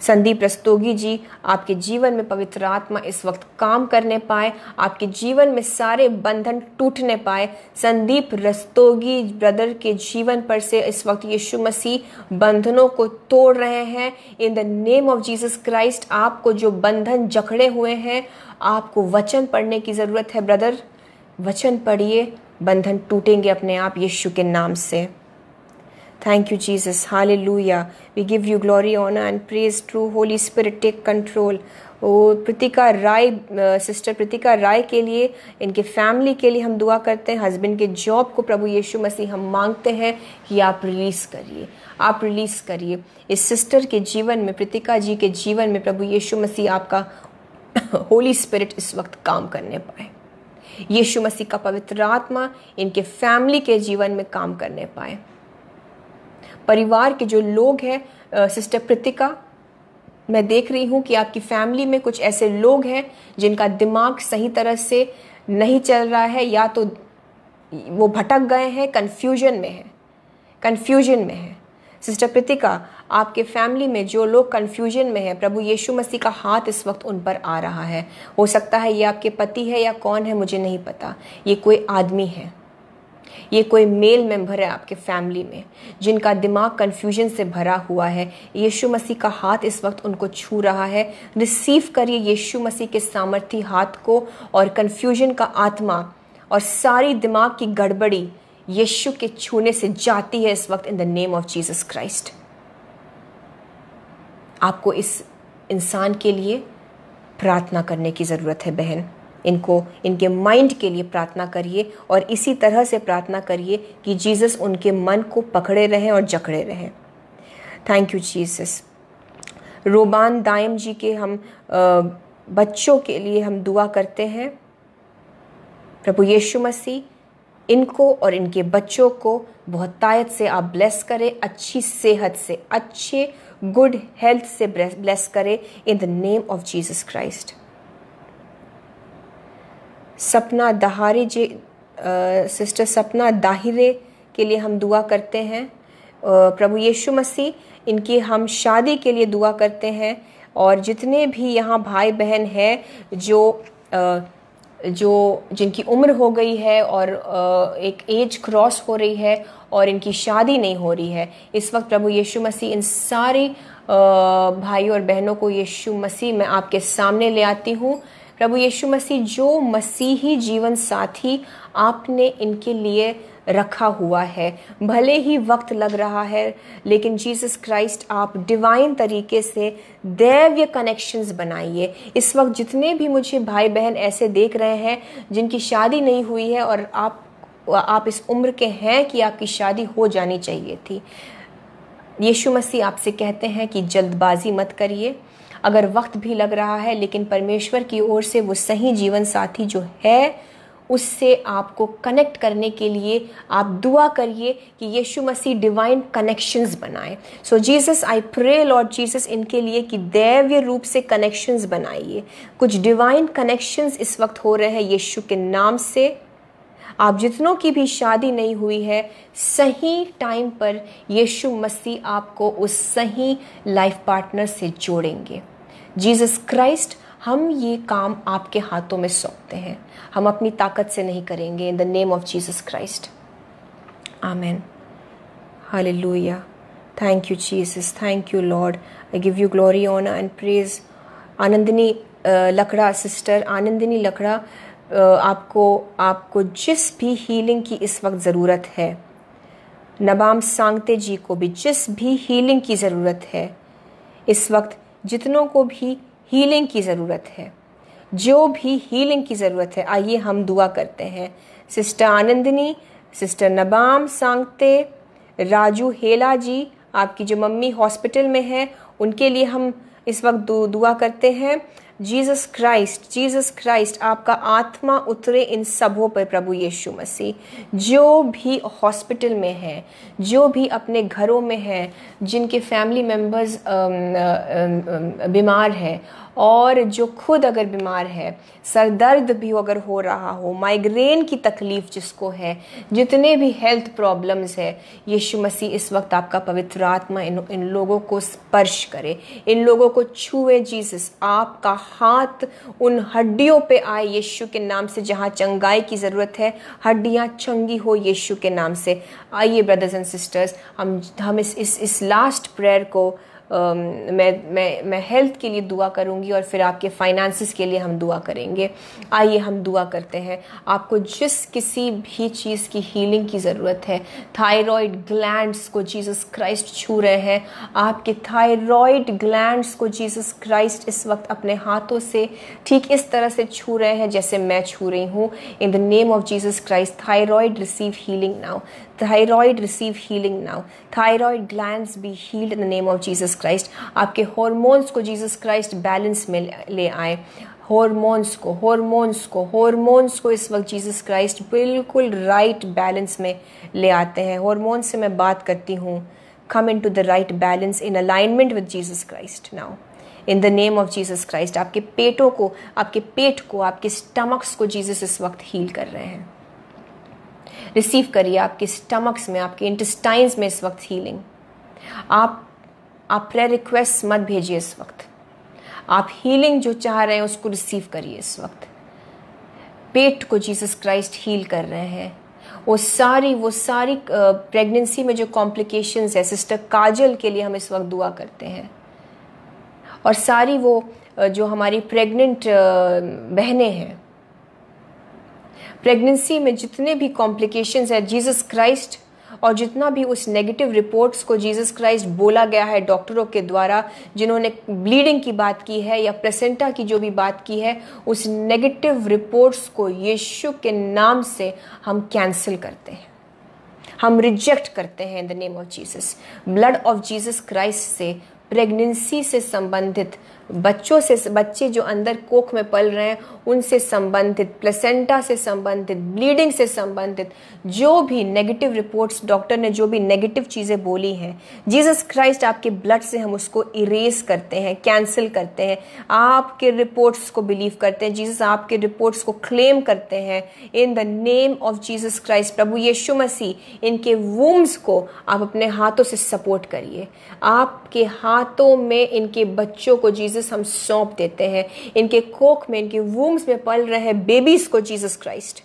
S1: Sandeep Rastogi ji, आपके जीवन में पवित्र आत्मा इस वक्त काम करने पाए, आपके जीवन में सारे बंधन टूटने पाए। संदीप रस्तोगी ब्रदर के जीवन पर से इस वक्त यीशु मसीह बंधनों को तोड़ रहे हैं in the name of Jesus Christ. आपको जो बंधन जकड़े हुए हैं, आपको वचन पढ़ने की ज़रूरत है ब्रदर। वचन पढ़िए, बंधन टूटेंगे अपने आप यीशु के नाम से। Thank you, Jesus. Hallelujah. We give you glory, honor and praise. True Holy Spirit, take control. Preetika Rai, sister Preetika Rai के लिए, इनके फैमिली के लिए हम दुआ करते हैं। हस्बैंड के जॉब को प्रभु यीशु मसीह हम मांगते हैं कि आप रिलीज़ करिए, आप रिलीज़ करिए। इस सिस्टर के जीवन में, प्रीतिका जी के जीवन में प्रभु यीशु मसीह आपका होली स्पिरिट इस वक्त काम करने पाए। यीशु मसीह का पवित्र आत्मा इनके फैमिली के जीवन में काम करने पाए। परिवार के जो लोग हैं, सिस्टर प्रीतिका, मैं देख रही हूँ कि आपकी फैमिली में कुछ ऐसे लोग हैं जिनका दिमाग सही तरह से नहीं चल रहा है, या तो वो भटक गए हैं, कन्फ्यूजन में है। सिस्टर प्रीतिका, आपके फैमिली में जो लोग कन्फ्यूजन में हैं, प्रभु यीशु मसीह का हाथ इस वक्त उन पर आ रहा है। हो सकता है ये आपके पति है या कौन है, मुझे नहीं पता। ये कोई आदमी है, ये कोई मेल मेंबर है आपके फैमिली में जिनका दिमाग कन्फ्यूजन से भरा हुआ है। यीशु मसीह का हाथ इस वक्त उनको छू रहा है। रिसीव करिए यीशु मसीह के सामर्थी हाथ को, और कन्फ्यूजन का आत्मा और सारी दिमाग की गड़बड़ी यीशु के छूने से जाती है इस वक्त इन the name of Jesus Christ. आपको इस इंसान के लिए प्रार्थना करने की ज़रूरत है बहन। इनके माइंड के लिए प्रार्थना करिए, और इसी तरह से प्रार्थना करिए कि जीसस उनके मन को पकड़े रहें और जकड़े रहें। Thank you Jesus. Roban Dayam ji के हम बच्चों के लिए हम दुआ करते हैं। प्रभु यीशु मसीह इनको और इनके बच्चों को बहुतायत से आप ब्लेस करें, अच्छी सेहत से, अच्छे गुड हेल्थ से ब्लेस करें इन the name of Jesus Christ. सपना दहारे जी, सिस्टर सपना दाहिरे के लिए हम दुआ करते हैं। प्रभु यीशु मसीह इनकी हम शादी के लिए दुआ करते हैं, और जितने भी यहाँ भाई बहन हैं जो जिनकी उम्र हो गई है और एक एज क्रॉस हो रही है और इनकी शादी नहीं हो रही है, इस वक्त प्रभु यीशु मसीह इन सारे भाई और बहनों को यीशु मसीह मैं आपके सामने ले आती हूँ। प्रभु यीशु मसीह, जो मसीही जीवन साथी आपने इनके लिए रखा हुआ है, भले ही वक्त लग रहा है, लेकिन जीसस क्राइस्ट आप डिवाइन तरीके से दैवीय कनेक्शंस बनाइए। इस वक्त जितने भी मुझे भाई बहन ऐसे देख रहे हैं जिनकी शादी नहीं हुई है और आप इस उम्र के हैं कि आपकी शादी हो जानी चाहिए थी, यीशु मसीह आपसे कहते हैं कि जल्दबाजी मत करिए। अगर वक्त भी लग रहा है, लेकिन परमेश्वर की ओर से वो सही जीवन साथी जो है उससे आपको कनेक्ट करने के लिए आप दुआ करिए कि यीशु मसीह डिवाइन कनेक्शंस बनाए। So Jesus, I pray Lord Jesus इनके लिए कि दैवीय रूप से कनेक्शंस बनाइए। कुछ डिवाइन कनेक्शंस इस वक्त हो रहे हैं यीशु के नाम से। आप जितनों की भी शादी नहीं हुई है, सही टाइम पर यीशु मसीह आपको उस सही लाइफ पार्टनर से जोड़ेंगे। जीसस क्राइस्ट, हम ये काम आपके हाथों में सौंपते हैं, हम अपनी ताकत से नहीं करेंगे। In the name of Jesus Christ, amen, hallelujah. Thank you Jesus, thank you lord, I give you glory, honour and praise. Anandini Lakra, sister Anandini Lakra, आपको जिस भी हीलिंग की इस वक्त ज़रूरत है, नबाम सांगते जी को भी जिस भी हीलिंग की ज़रूरत है, इस वक्त जितनों को भी हीलिंग की ज़रूरत है, जो भी हीलिंग की ज़रूरत है, आइए हम दुआ करते हैं। सिस्टर आनंदिनी, सिस्टर नबाम सांगते, राजू हेला जी, आपकी जो मम्मी हॉस्पिटल में है, उनके लिए हम इस वक्त दुआ करते हैं। जीसस क्राइस्ट, आपका आत्मा उतरे इन सबों पर प्रभु यीशु मसीह। जो भी हॉस्पिटल में है, जो भी अपने घरों में है, जिनके फैमिली मेम्बर्स बीमार हैं और जो खुद अगर बीमार है, सर दर्द भी अगर हो रहा हो, माइग्रेन की तकलीफ जिसको है, जितने भी हेल्थ प्रॉब्लम्स है, यीशु मसीह इस वक्त आपका पवित्र आत्मा इन लोगों को स्पर्श करे, इन लोगों को छुए। जीसस, आपका हाथ उन हड्डियों पे आए यीशु के नाम से, जहाँ चंगाई की ज़रूरत है, हड्डियाँ चंगी हो यीशु के नाम से। आइए ब्रदर्स एंड सिस्टर्स, हम इस लास्ट प्रेयर को मैं हेल्थ के लिए दुआ करूंगी और फिर आपके फाइनेंसेस के लिए हम दुआ करेंगे। आइए हम दुआ करते हैं। आपको जिस किसी भी चीज़ की हीलिंग की ज़रूरत है, थायराइड ग्लैंड्स को जीसस क्राइस्ट छू रहे हैं, आपके थायराइड ग्लैंड्स को जीसस क्राइस्ट इस वक्त अपने हाथों से ठीक इस तरह से छू रहे हैं जैसे मैं छू रही हूँ। In the name of Jesus Christ, thyroid receive healing now, thyroid receive healing now, thyroid glands be healed in the name of Jesus Christ. आपके हॉर्मोन्स को जीसस क्राइस्ट बैलेंस में ले आए। हॉर्मोन्स को इस वक्त जीसस क्राइस्ट बिल्कुल right balance में ले आते हैं। हॉर्मोन्स से मैं बात करती हूँ, come into the right balance in alignment with Jesus Christ now in the name of Jesus Christ. आपके पेट को, आपके स्टमक्स को जीसस इस वक्त हील कर रहे हैं। रिसीव करिए आपके स्टमक्स में, आपके इंटेस्टाइन्स में इस वक्त हीलिंग। आप प्रेयर रिक्वेस्ट मत भेजिए इस वक्त, आप हीलिंग जो चाह रहे हैं उसको रिसीव करिए इस वक्त। पेट को जीसस क्राइस्ट हील कर रहे हैं। वो सारी प्रेगनेंसी में जो कॉम्प्लिकेशंस है, सिस्टर काजल के लिए हम इस वक्त दुआ करते हैं। और सारी वो जो हमारी प्रेग्नेंट बहनें हैं, प्रेगनेंसी में जितने भी कॉम्प्लिकेशंस है, जीसस क्राइस्ट, और जितना भी उस नेगेटिव रिपोर्ट्स को जीसस क्राइस्ट बोला गया है डॉक्टरों के द्वारा, जिन्होंने ब्लीडिंग की बात की है या प्लेसेंटा की जो भी बात की है, उस नेगेटिव रिपोर्ट्स को यीशु के नाम से हम कैंसिल करते हैं, हम रिजेक्ट करते हैं in the name of Jesus. Blood of Jesus Christ से प्रेगनेंसी से संबंधित बच्चे जो अंदर कोख में पल रहे हैं उनसे संबंधित, प्लेसेंटा से संबंधित, ब्लीडिंग से संबंधित जो भी नेगेटिव रिपोर्ट्स, डॉक्टर ने जो भी नेगेटिव चीज़ें बोली हैं, जीसस क्राइस्ट आपके ब्लड से हम उसको इरेज करते हैं, कैंसिल करते हैं। आपके रिपोर्ट्स को बिलीव करते हैं, जीसस आपके रिपोर्ट्स को क्लेम करते हैं in the name of Jesus Christ. प्रभु यीशु मसीह, इनके वूम्स को आप अपने हाथों से सपोर्ट करिए। आपके हाथों में इनके बच्चों को जीसस जीसस हम सौंप देते हैं। इनके कोख में, इनके वूम्स में पल रहे बेबीज को जीसस क्राइस्ट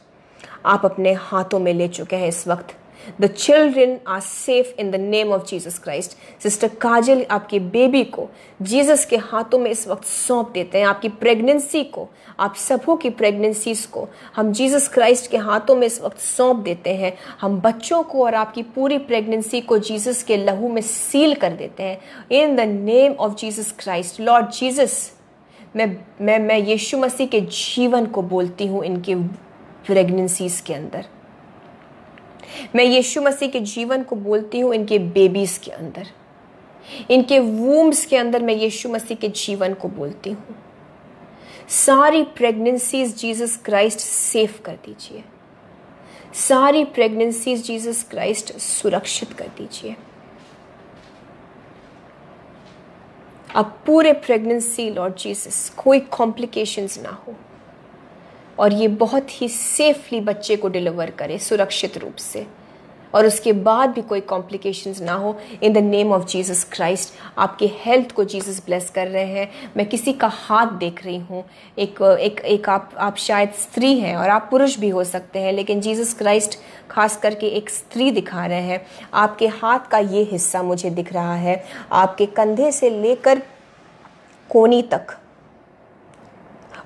S1: आप अपने हाथों में ले चुके हैं इस वक्त। The children are safe in the name of Jesus Christ. Sister Kajal आपके बेबी को जीसस के हाथों में इस वक्त सौंप देते हैं। आपकी प्रेगनेंसी को, आप सबों की प्रेगनेंसीज को हम जीसस क्राइस्ट के हाथों में इस वक्त सौंप देते हैं। हम बच्चों को और आपकी पूरी प्रेगनेंसी को जीसस के लहू में सील कर देते हैं in the name of Jesus Christ. Lord Jesus, मैं यीशु मसीह के जीवन को बोलती हूँ इनके प्रेगनेंसीज के अंदर। मैं यीशु मसीह के जीवन को बोलती हूँ इनके बेबीज के अंदर, इनके वूम्स के अंदर मैं यीशु मसीह के जीवन को बोलती हूँ। सारी प्रेगनेंसीज जीसस क्राइस्ट सेफ कर दीजिए, सारी प्रेगनेंसीज जीसस क्राइस्ट सुरक्षित कर दीजिए। अब पूरे प्रेगनेंसी लॉर्ड जीसस कोई कॉम्प्लिकेशंस ना हो और ये बहुत ही सेफली बच्चे को डिलीवर करे सुरक्षित रूप से, और उसके बाद भी कोई कॉम्प्लिकेशंस ना हो इन the name of Jesus Christ. आपके हेल्थ को जीसस ब्लेस कर रहे हैं। मैं किसी का हाथ देख रही हूँ, एक आप शायद स्त्री हैं और आप पुरुष भी हो सकते हैं, लेकिन जीसस क्राइस्ट खास करके एक स्त्री दिखा रहे हैं। आपके हाथ का ये हिस्सा मुझे दिख रहा है, आपके कंधे से लेकर कोहनी तक,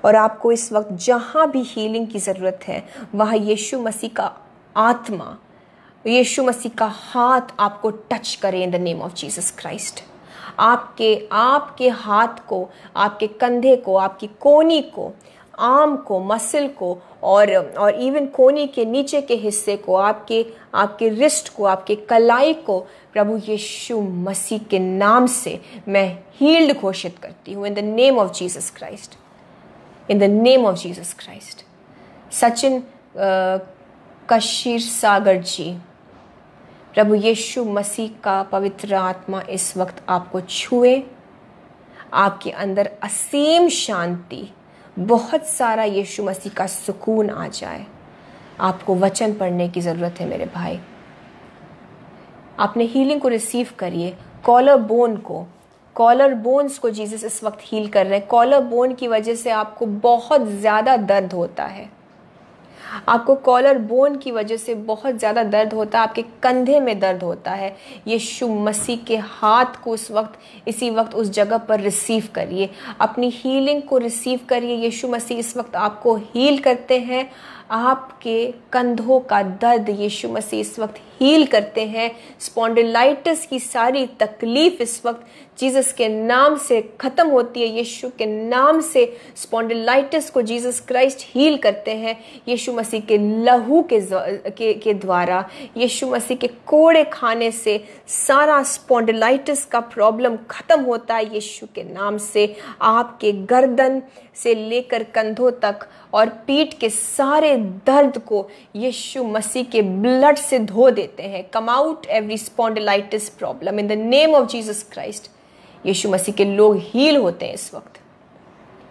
S1: और आपको इस वक्त जहाँ भी हीलिंग की ज़रूरत है वहाँ यीशु मसीह का आत्मा, यीशु मसीह का हाथ आपको टच करे इन the name of Jesus Christ. आपके हाथ को, आपके कंधे को, आपकी कोहनी को, आर्म को, मसल को और इवन कोहनी के नीचे के हिस्से को, आपके रिस्ट को, आपके कलाई को प्रभु यीशु मसीह के नाम से मैं हील्ड घोषित करती हूँ in the name of Jesus Christ, in the name of Jesus Christ. Sachin Kashir Sagar ji, प्रभु यीशु मसीह का पवित्र आत्मा इस वक्त आपको छुए, आपके अंदर असीम शांति, बहुत सारा यीशु मसीह का सुकून आ जाए। आपको वचन पढ़ने की ज़रूरत है मेरे भाई। आपने हीलिंग को रिसीव करिए। कॉलर बोन्स को जीसस इस वक्त हील कर रहे हैं। कॉलर बोन की वजह से आपको बहुत ज़्यादा दर्द होता है, आपको कॉलर बोन की वजह से बहुत ज़्यादा दर्द होता है, आपके कंधे में दर्द होता है। यीशु मसीह के हाथ को इसी वक्त उस जगह पर रिसीव करिए, अपनी हीलिंग को रिसीव करिए। यीशु मसीह इस वक्त आपको हील करते हैं। आपके कंधों का दर्द यीशु मसीह इस वक्त हील करते हैं। स्पॉन्डिलाइटिस की सारी तकलीफ इस वक्त जीसस के नाम से ख़त्म होती है। यीशु के नाम से स्पॉन्डिलाइटिस को जीसस क्राइस्ट हील करते हैं। यीशु मसीह के लहू के द्वारा, यीशु मसीह के कोड़े खाने से सारा स्पॉन्डिलाइटिस का प्रॉब्लम ख़त्म होता है यीशु के नाम से। आपके गर्दन से लेकर कंधों तक और पीठ के सारे दर्द को यीशु मसीह के ब्लड से धो देते हैं। Come out every spondylitis problem in the name of Jesus Christ. Yeshu Masih के लोग हील होते हैं इस वक्त,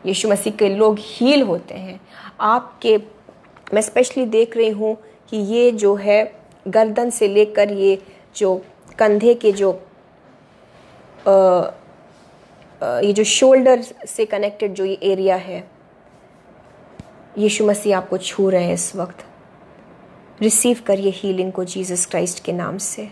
S1: यीशु मसीह के लोग हील होते हैं। मैं स्पेशली देख रही हूँ कि ये जो है गर्दन से लेकर ये जो कंधे के ये जो शोल्डर से कनेक्टेड जो ये एरिया है, यीशु मसीह आपको छू रहे हैं इस वक्त। रिसीव करिए हीलिंग को जीसस क्राइस्ट के नाम से,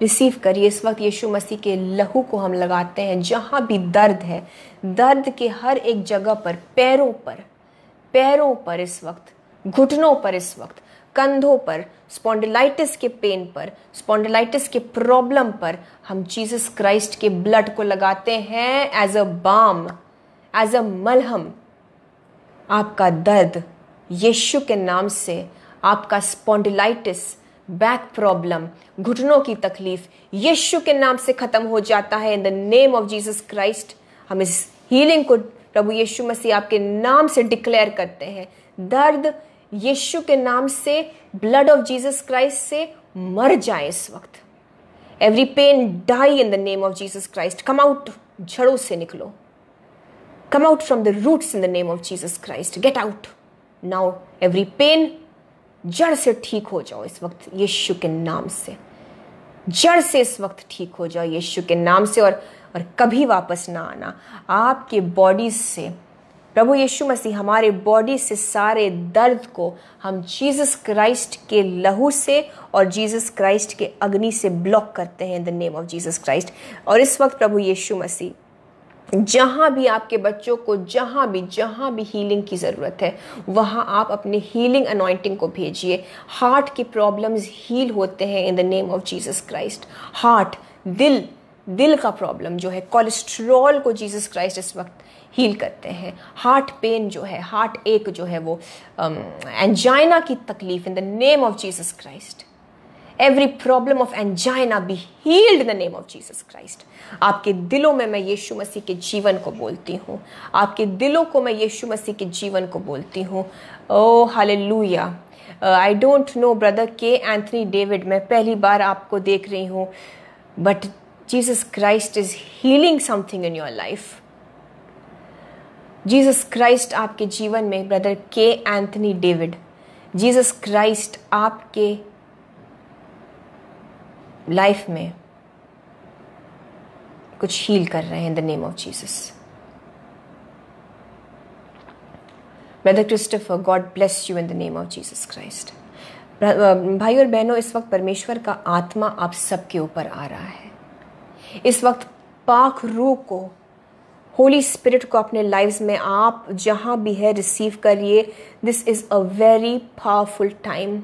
S1: रिसीव करिए। इस वक्त यीशु मसीह के लहू को हम लगाते हैं जहाँ भी दर्द है, दर्द के हर एक जगह पर, पैरों पर इस वक्त, घुटनों पर इस वक्त, कंधों पर, स्पॉन्डिलाइटिस के पेन पर, स्पॉन्डिलाइटिस के प्रॉब्लम पर हम जीसस क्राइस्ट के ब्लड को लगाते हैं as a balm, as a मलहम। आपका दर्द यीशु के नाम से, आपका स्पॉन्डिलाइटिस, बैक प्रॉब्लम, घुटनों की तकलीफ यीशु के नाम से खत्म हो जाता है इन the name of Jesus Christ. हम इस हीलिंग को प्रभु यीशु मसीह आपके नाम से डिक्लेयर करते हैं। दर्द यीशु के नाम से, ब्लड ऑफ जीसस क्राइस्ट से मर जाए इस वक्त। Every pain die in the name of Jesus Christ. Come out, जड़ों से निकलो। Come out from the roots in the name of Jesus Christ. Get out now. Every pain, जड़ से ठीक हो जाओ इस वक्त यीशु के नाम से। जड़ से इस वक्त ठीक हो जाओ यीशु के नाम से। और और कभी वापस ना आना। आपके बॉडीज से प्रभु यीशु मसीह हमारे बॉडी से सारे दर्द को हम जीसस क्राइस्ट के लहू से और जीसस क्राइस्ट के अग्नि से ब्लॉक करते हैं in the name of Jesus Christ. और इस वक्त प्रभु यीशु मसीह जहाँ भी आपके बच्चों को जहाँ भी हीलिंग की ज़रूरत है वहाँ आप अपने हीलिंग अनॉइंटिंग को भेजिए। हार्ट के प्रॉब्लम्स हील होते हैं in the name of Jesus Christ. Heart, दिल का प्रॉब्लम जो है, कोलेस्ट्रॉल को जीसस क्राइस्ट इस वक्त हील करते हैं। हार्ट पेन जो है, हार्ट एक जो है, वो एंजाइना की तकलीफ इन the name of Jesus Christ. Every problem of angina be healed in the name of Jesus Christ. आपके दिलों में मैं यीशु मसीह के जीवन को बोलती हूँ, आपके दिलों को मैं यीशु मसीह के जीवन को बोलती हूँ। Oh hallelujah. I don't know brother K Anthony David, मैं पहली बार आपको देख रही हूँ, but Jesus Christ is healing something in your life. Jesus Christ आपके जीवन में, brother K Anthony David, Jesus Christ आपके लाइफ में कुछ हील कर रहे हैं in the name of Jesus. Brother Christopher, God bless you in the name of Jesus Christ. भाई और बहनों, इस वक्त परमेश्वर का आत्मा आप सबके ऊपर आ रहा है। इस वक्त पाक रूह को, होली स्पिरिट को अपने लाइव्स में आप जहां भी है रिसीव करिए। This is a very powerful time.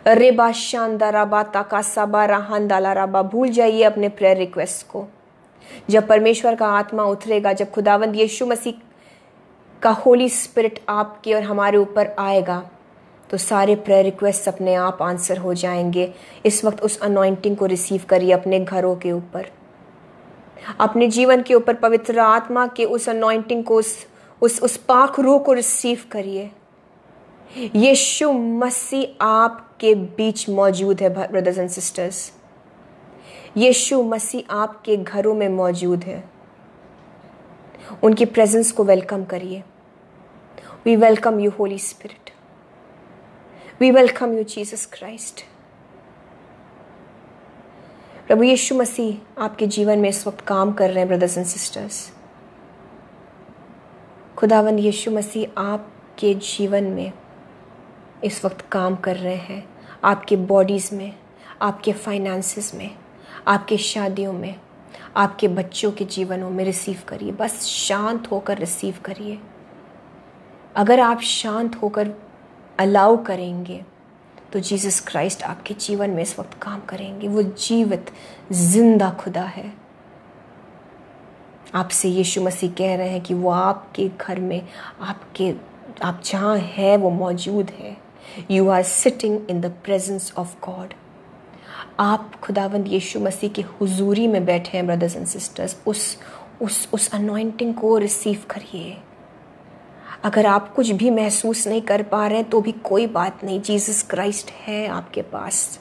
S1: रेबा शांदाराबा ताकासाबा राहंदालाराबा, भूल जाइए अपने प्रेयर रिक्वेस्ट को। जब परमेश्वर का आत्मा उतरेगा, जब खुदावंद यीशु मसीह का होली स्पिरिट आपके और हमारे ऊपर आएगा, तो सारे प्रेयर रिक्वेस्ट अपने आप आंसर हो जाएंगे। इस वक्त उस अनॉइंटिंग को रिसीव करिए अपने घरों के ऊपर, अपने जीवन के ऊपर। पवित्र आत्मा के उस अनॉइंटिंग को, उस पाक रूह को रिसीव करिए। यीशु मसीह आपके बीच मौजूद है ब्रदर्स एंड सिस्टर्स। यीशु मसीह आपके घरों में मौजूद है। उनकी प्रेजेंस को वेलकम करिए। We welcome you holy spirit, we welcome you Jesus Christ. प्रभु यीशु मसीह आपके जीवन में इस वक्त काम कर रहे हैं ब्रदर्स एंड सिस्टर्स। खुदावंद यीशु मसीह आपके जीवन में इस वक्त काम कर रहे हैं, आपके बॉडीज़ में, आपके फाइनेंसेस में, आपके शादियों में, आपके बच्चों के जीवनों में। रिसीव करिए, बस शांत होकर रिसीव करिए। अगर आप शांत होकर अलाउ करेंगे तो जीसस क्राइस्ट आपके जीवन में इस वक्त काम करेंगे। वो जीवित जिंदा खुदा है। आपसे यीशु मसीह कह रहे हैं कि वो आपके घर में, आप जहाँ है वो मौजूद है। You are sitting in the presence of God. आप खुदावंद यीशु मसीह की हुजूरी में बैठे हैं ब्रदर्स एंड सिस्टर्स। उस अनॉइंटिंग को रिसीव करिए। अगर आप कुछ भी महसूस नहीं कर पा रहे हैं तो भी कोई बात नहीं, जीसस क्राइस्ट है आपके पास।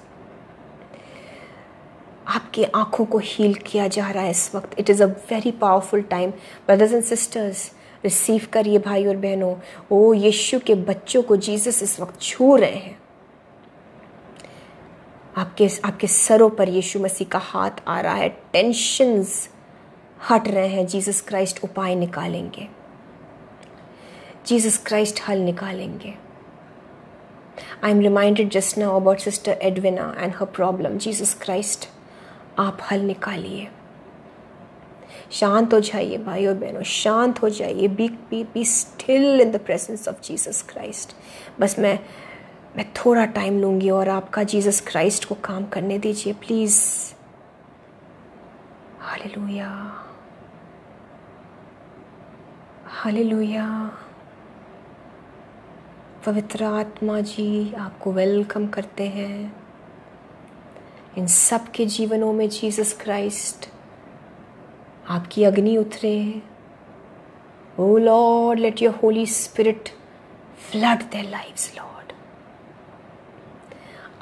S1: आपके आंखों को हील किया जा रहा है इस वक्त। It is a very powerful time brothers and sisters. Receive करिए भाई और बहनों। ओ यीशु के बच्चों को जीसस इस वक्त छू रहे हैं। आपके सरों पर यीशु मसीह का हाथ आ रहा है। टेंशन्स हट रहे हैं। जीसस क्राइस्ट उपाय निकालेंगे, जीसस क्राइस्ट हल निकालेंगे। I am reminded just now about sister Edwina and her problem. Jesus Christ आप हल निकालिए। शांत हो जाइए भाई और बहनों, शांत हो जाइए। Be still in the presence of Jesus Christ. बस मैं थोड़ा टाइम लूँगी और आपका जीसस क्राइस्ट को काम करने दीजिए प्लीज़। Hallelujah, hallelujah. पवित्र आत्मा जी आपको वेलकम करते हैं इन सब के जीवनों में। जीसस क्राइस्ट आपकी अग्नि उतरे। Oh lord, let your holy spirit flood their lives lord.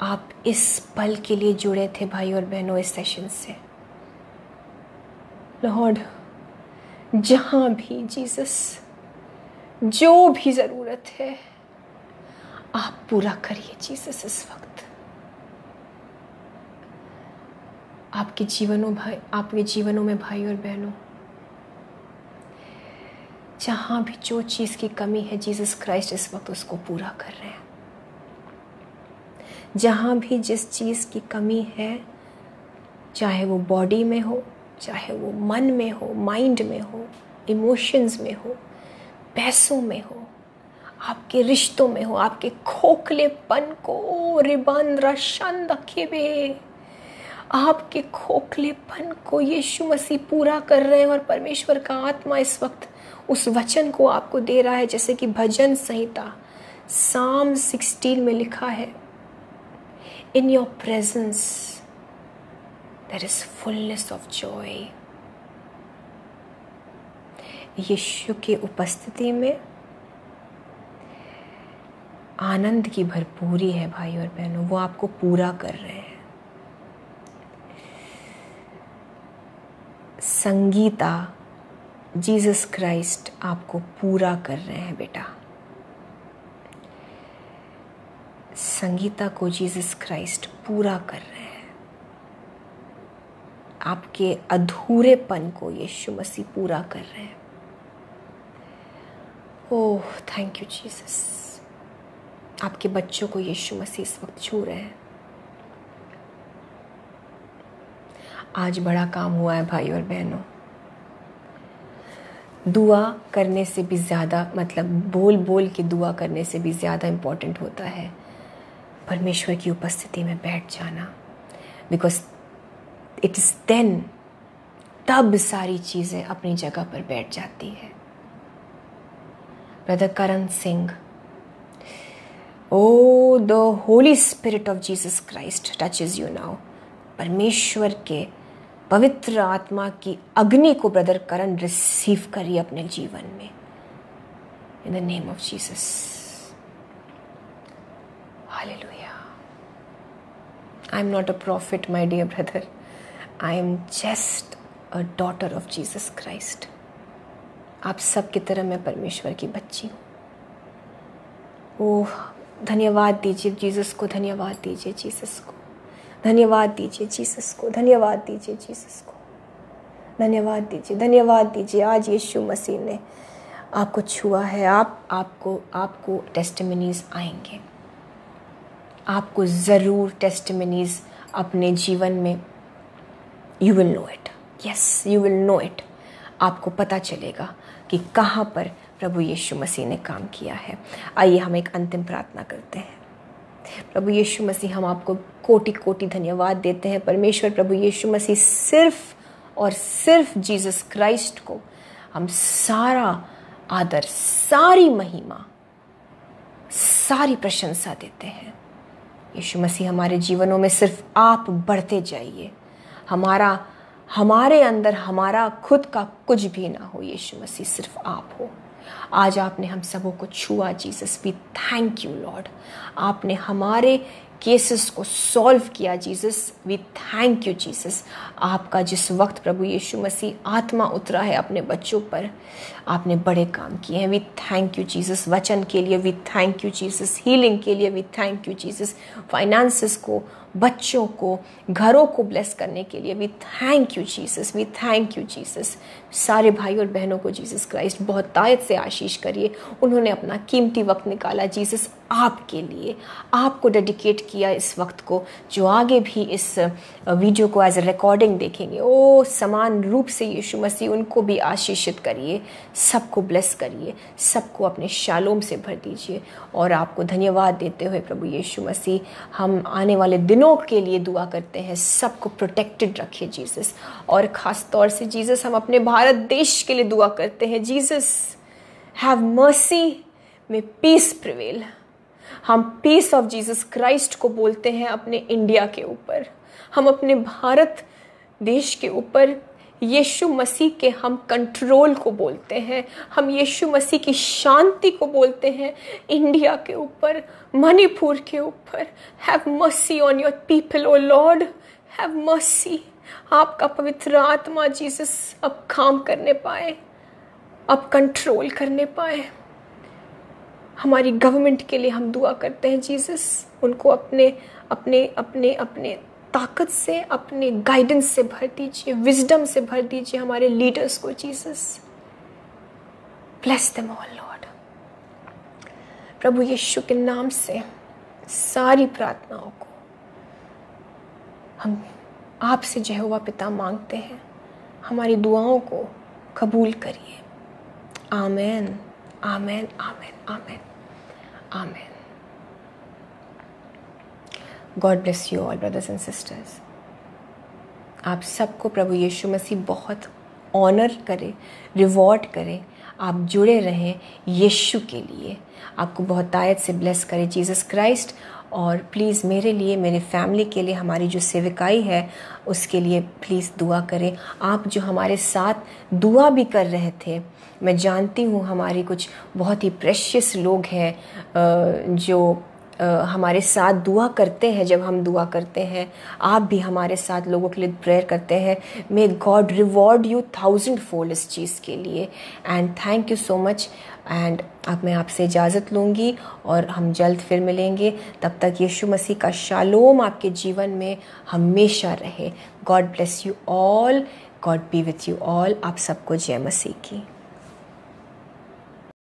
S1: आप इस पल के लिए जुड़े थे भाई और बहनों इस सेशन से। लॉर्ड, जहां भी जीसस जो भी ज़रूरत है आप पूरा करिए जीसस इस वक्त। आपके जीवनों में भाई और बहनों, जहाँ भी जो चीज़ की कमी है जीसस क्राइस्ट इस वक्त उसको पूरा कर रहे हैं। जहाँ भी जिस चीज़ की कमी है, चाहे वो बॉडी में हो, चाहे वो मन में हो, माइंड में हो, इमोशंस में हो, पैसों में हो, आपके रिश्तों में हो, आपके खोखलेपन को रिबांद्रा शांदाखेबे, आपके खोखलेपन को यीशु मसीह पूरा कर रहे हैं। और परमेश्वर का आत्मा इस वक्त उस वचन को आपको दे रहा है, जैसे कि भजन संहिता Psalm 16 में लिखा है, in your presence there is fullness of joy. Yeshu की उपस्थिति में आनंद की भरपूरी है भाई और बहनों, वो आपको पूरा कर रहे हैं। संगीता जीसस क्राइस्ट आपको पूरा कर रहे हैं बेटा। संगीता को जीसस क्राइस्ट पूरा कर रहे हैं। आपके अधूरेपन को यीशु मसीह पूरा कर रहे हैं। Oh thank you Jesus. आपके बच्चों को यीशु मसीह इस वक्त छू रहे हैं। आज बड़ा काम हुआ है भाई और बहनों। दुआ करने से भी ज़्यादा, मतलब बोल बोल के दुआ करने से भी ज़्यादा इम्पोर्टेंट होता है परमेश्वर की उपस्थिति में बैठ जाना। बिकॉज इट इज़ देन, तब सारी चीज़ें अपनी जगह पर बैठ जाती है। Brother Karan Singh, O the Holy Spirit of Jesus Christ touches you now. परमेश्वर के पवित्र आत्मा की अग्नि को ब्रदर करण रिसीव करिए अपने जीवन में, in the name of Jesus. Hallelujah. I am not a prophet my dear brother, I am just a daughter of Jesus Christ. आप सब की तरह मैं परमेश्वर की बच्ची हूँ। ओह धन्यवाद दीजिए जीसस को, धन्यवाद दीजिए जीसस को, धन्यवाद दीजिए जीसस को, धन्यवाद दीजिए जीसस को, धन्यवाद दीजिए, धन्यवाद दीजिए। आज यीशु मसीह ने आपको छुआ है। आपको टेस्टिमनीज आएंगे। आपको ज़रूर टेस्टिमनीज अपने जीवन में, you will know it, yes you will know it. आपको पता चलेगा कि कहाँ पर प्रभु यीशु मसीह ने काम किया है। आइए हम एक अंतिम प्रार्थना करते हैं। प्रभु यीशु मसीह, हम आपको कोटि कोटि धन्यवाद देते हैं। परमेश्वर प्रभु यीशु मसीह, सिर्फ और सिर्फ जीसस क्राइस्ट को हम सारा आदर, सारी महिमा, सारी प्रशंसा देते हैं। यीशु मसीह, हमारे जीवनों में सिर्फ आप बढ़ते जाइए। हमारे अंदर हमारा खुद का कुछ भी ना हो यीशु मसीह, सिर्फ आप हो। आज आपने हम सबों को छुआ Jesus, we thank you Lord. आपने हमारे केसेस को सॉल्व किया Jesus, we thank you Jesus. आपका जिस वक्त प्रभु यीशु मसीह आत्मा उतरा है अपने बच्चों पर, आपने बड़े काम किए हैं। We thank you Jesus. वचन के लिए we thank you Jesus. Healing के लिए we thank you Jesus. Finances को, बच्चों को, घरों को ब्लेस करने के लिए we thank you Jesus, we thank you Jesus. सारे भाई और बहनों को जीसस क्राइस्ट बहुत तायत से आशीष करिए। उन्होंने अपना कीमती वक्त निकाला जीसस आपके लिए, आपको डेडिकेट किया इस वक्त को। जो आगे भी इस वीडियो को एज ए रिकॉर्डिंग देखेंगे, ओ समान रूप से यीशु मसीह उनको भी आशीषित करिए, सबको ब्लेस करिए, सबको अपने शालोम से भर दीजिए। और आपको धन्यवाद देते हुए प्रभु यीशु मसीह, हम आने वाले दिनों के लिए दुआ करते हैं, सबको प्रोटेक्टेड रखिए जीसस। और ख़ास तौर से जीसस, हम अपने भारत देश के लिए दुआ करते हैं। Jesus have mercy, may piece prevail. हम पीस ऑफ जीसस क्राइस्ट को बोलते हैं अपने इंडिया के ऊपर, हम अपने भारत देश के ऊपर यीशु मसीह के हम कंट्रोल को बोलते हैं। हम यीशु मसीह की शांति को बोलते हैं इंडिया के ऊपर, मणिपुर के ऊपर। Have mercy on your people O Lord, have mercy. आपका पवित्र आत्मा जीसस अब काम करने पाए, अब कंट्रोल करने पाए। हमारी गवर्नमेंट के लिए हम दुआ करते हैं जीसस, उनको अपने अपने अपने अपने ताकत से, अपने गाइडेंस से भर दीजिए, विजडम से भर दीजिए हमारे लीडर्स को Jesus. Bless them all lord. प्रभु यीशु के नाम से सारी प्रार्थनाओं को हम आपसे यहोवा पिता मांगते हैं, हमारी दुआओं को कबूल करिए। Amen, amen, amen, amen, amen. God bless you all brothers and sisters. आप सबको प्रभु यीशु मसीह बहुत ऑनर करे, रिवॉर्ड करे। आप जुड़े रहें यीशु के लिए, आपको बहुत तायत से ब्लेस करे जीसस क्राइस्ट। और प्लीज़ मेरे लिए, मेरे फैमिली के लिए, हमारी जो सेविकाई है उसके लिए प्लीज़ दुआ करें। आप जो हमारे साथ दुआ भी कर रहे थे, मैं जानती हूँ हमारी कुछ बहुत ही प्रेशियस लोग हैं जो हमारे साथ दुआ करते हैं। जब हम दुआ करते हैं, आप भी हमारे साथ लोगों के लिए प्रेयर करते हैं। May God reward you 1000-fold इस चीज़ के लिए। And thank you so much. And अब मैं आपसे इजाज़त लूँगी और हम जल्द फिर मिलेंगे। तब तक यीशु मसीह का शालोम आपके जीवन में हमेशा रहे। God bless you all. God B with you all. आप सबको जय मसीह की।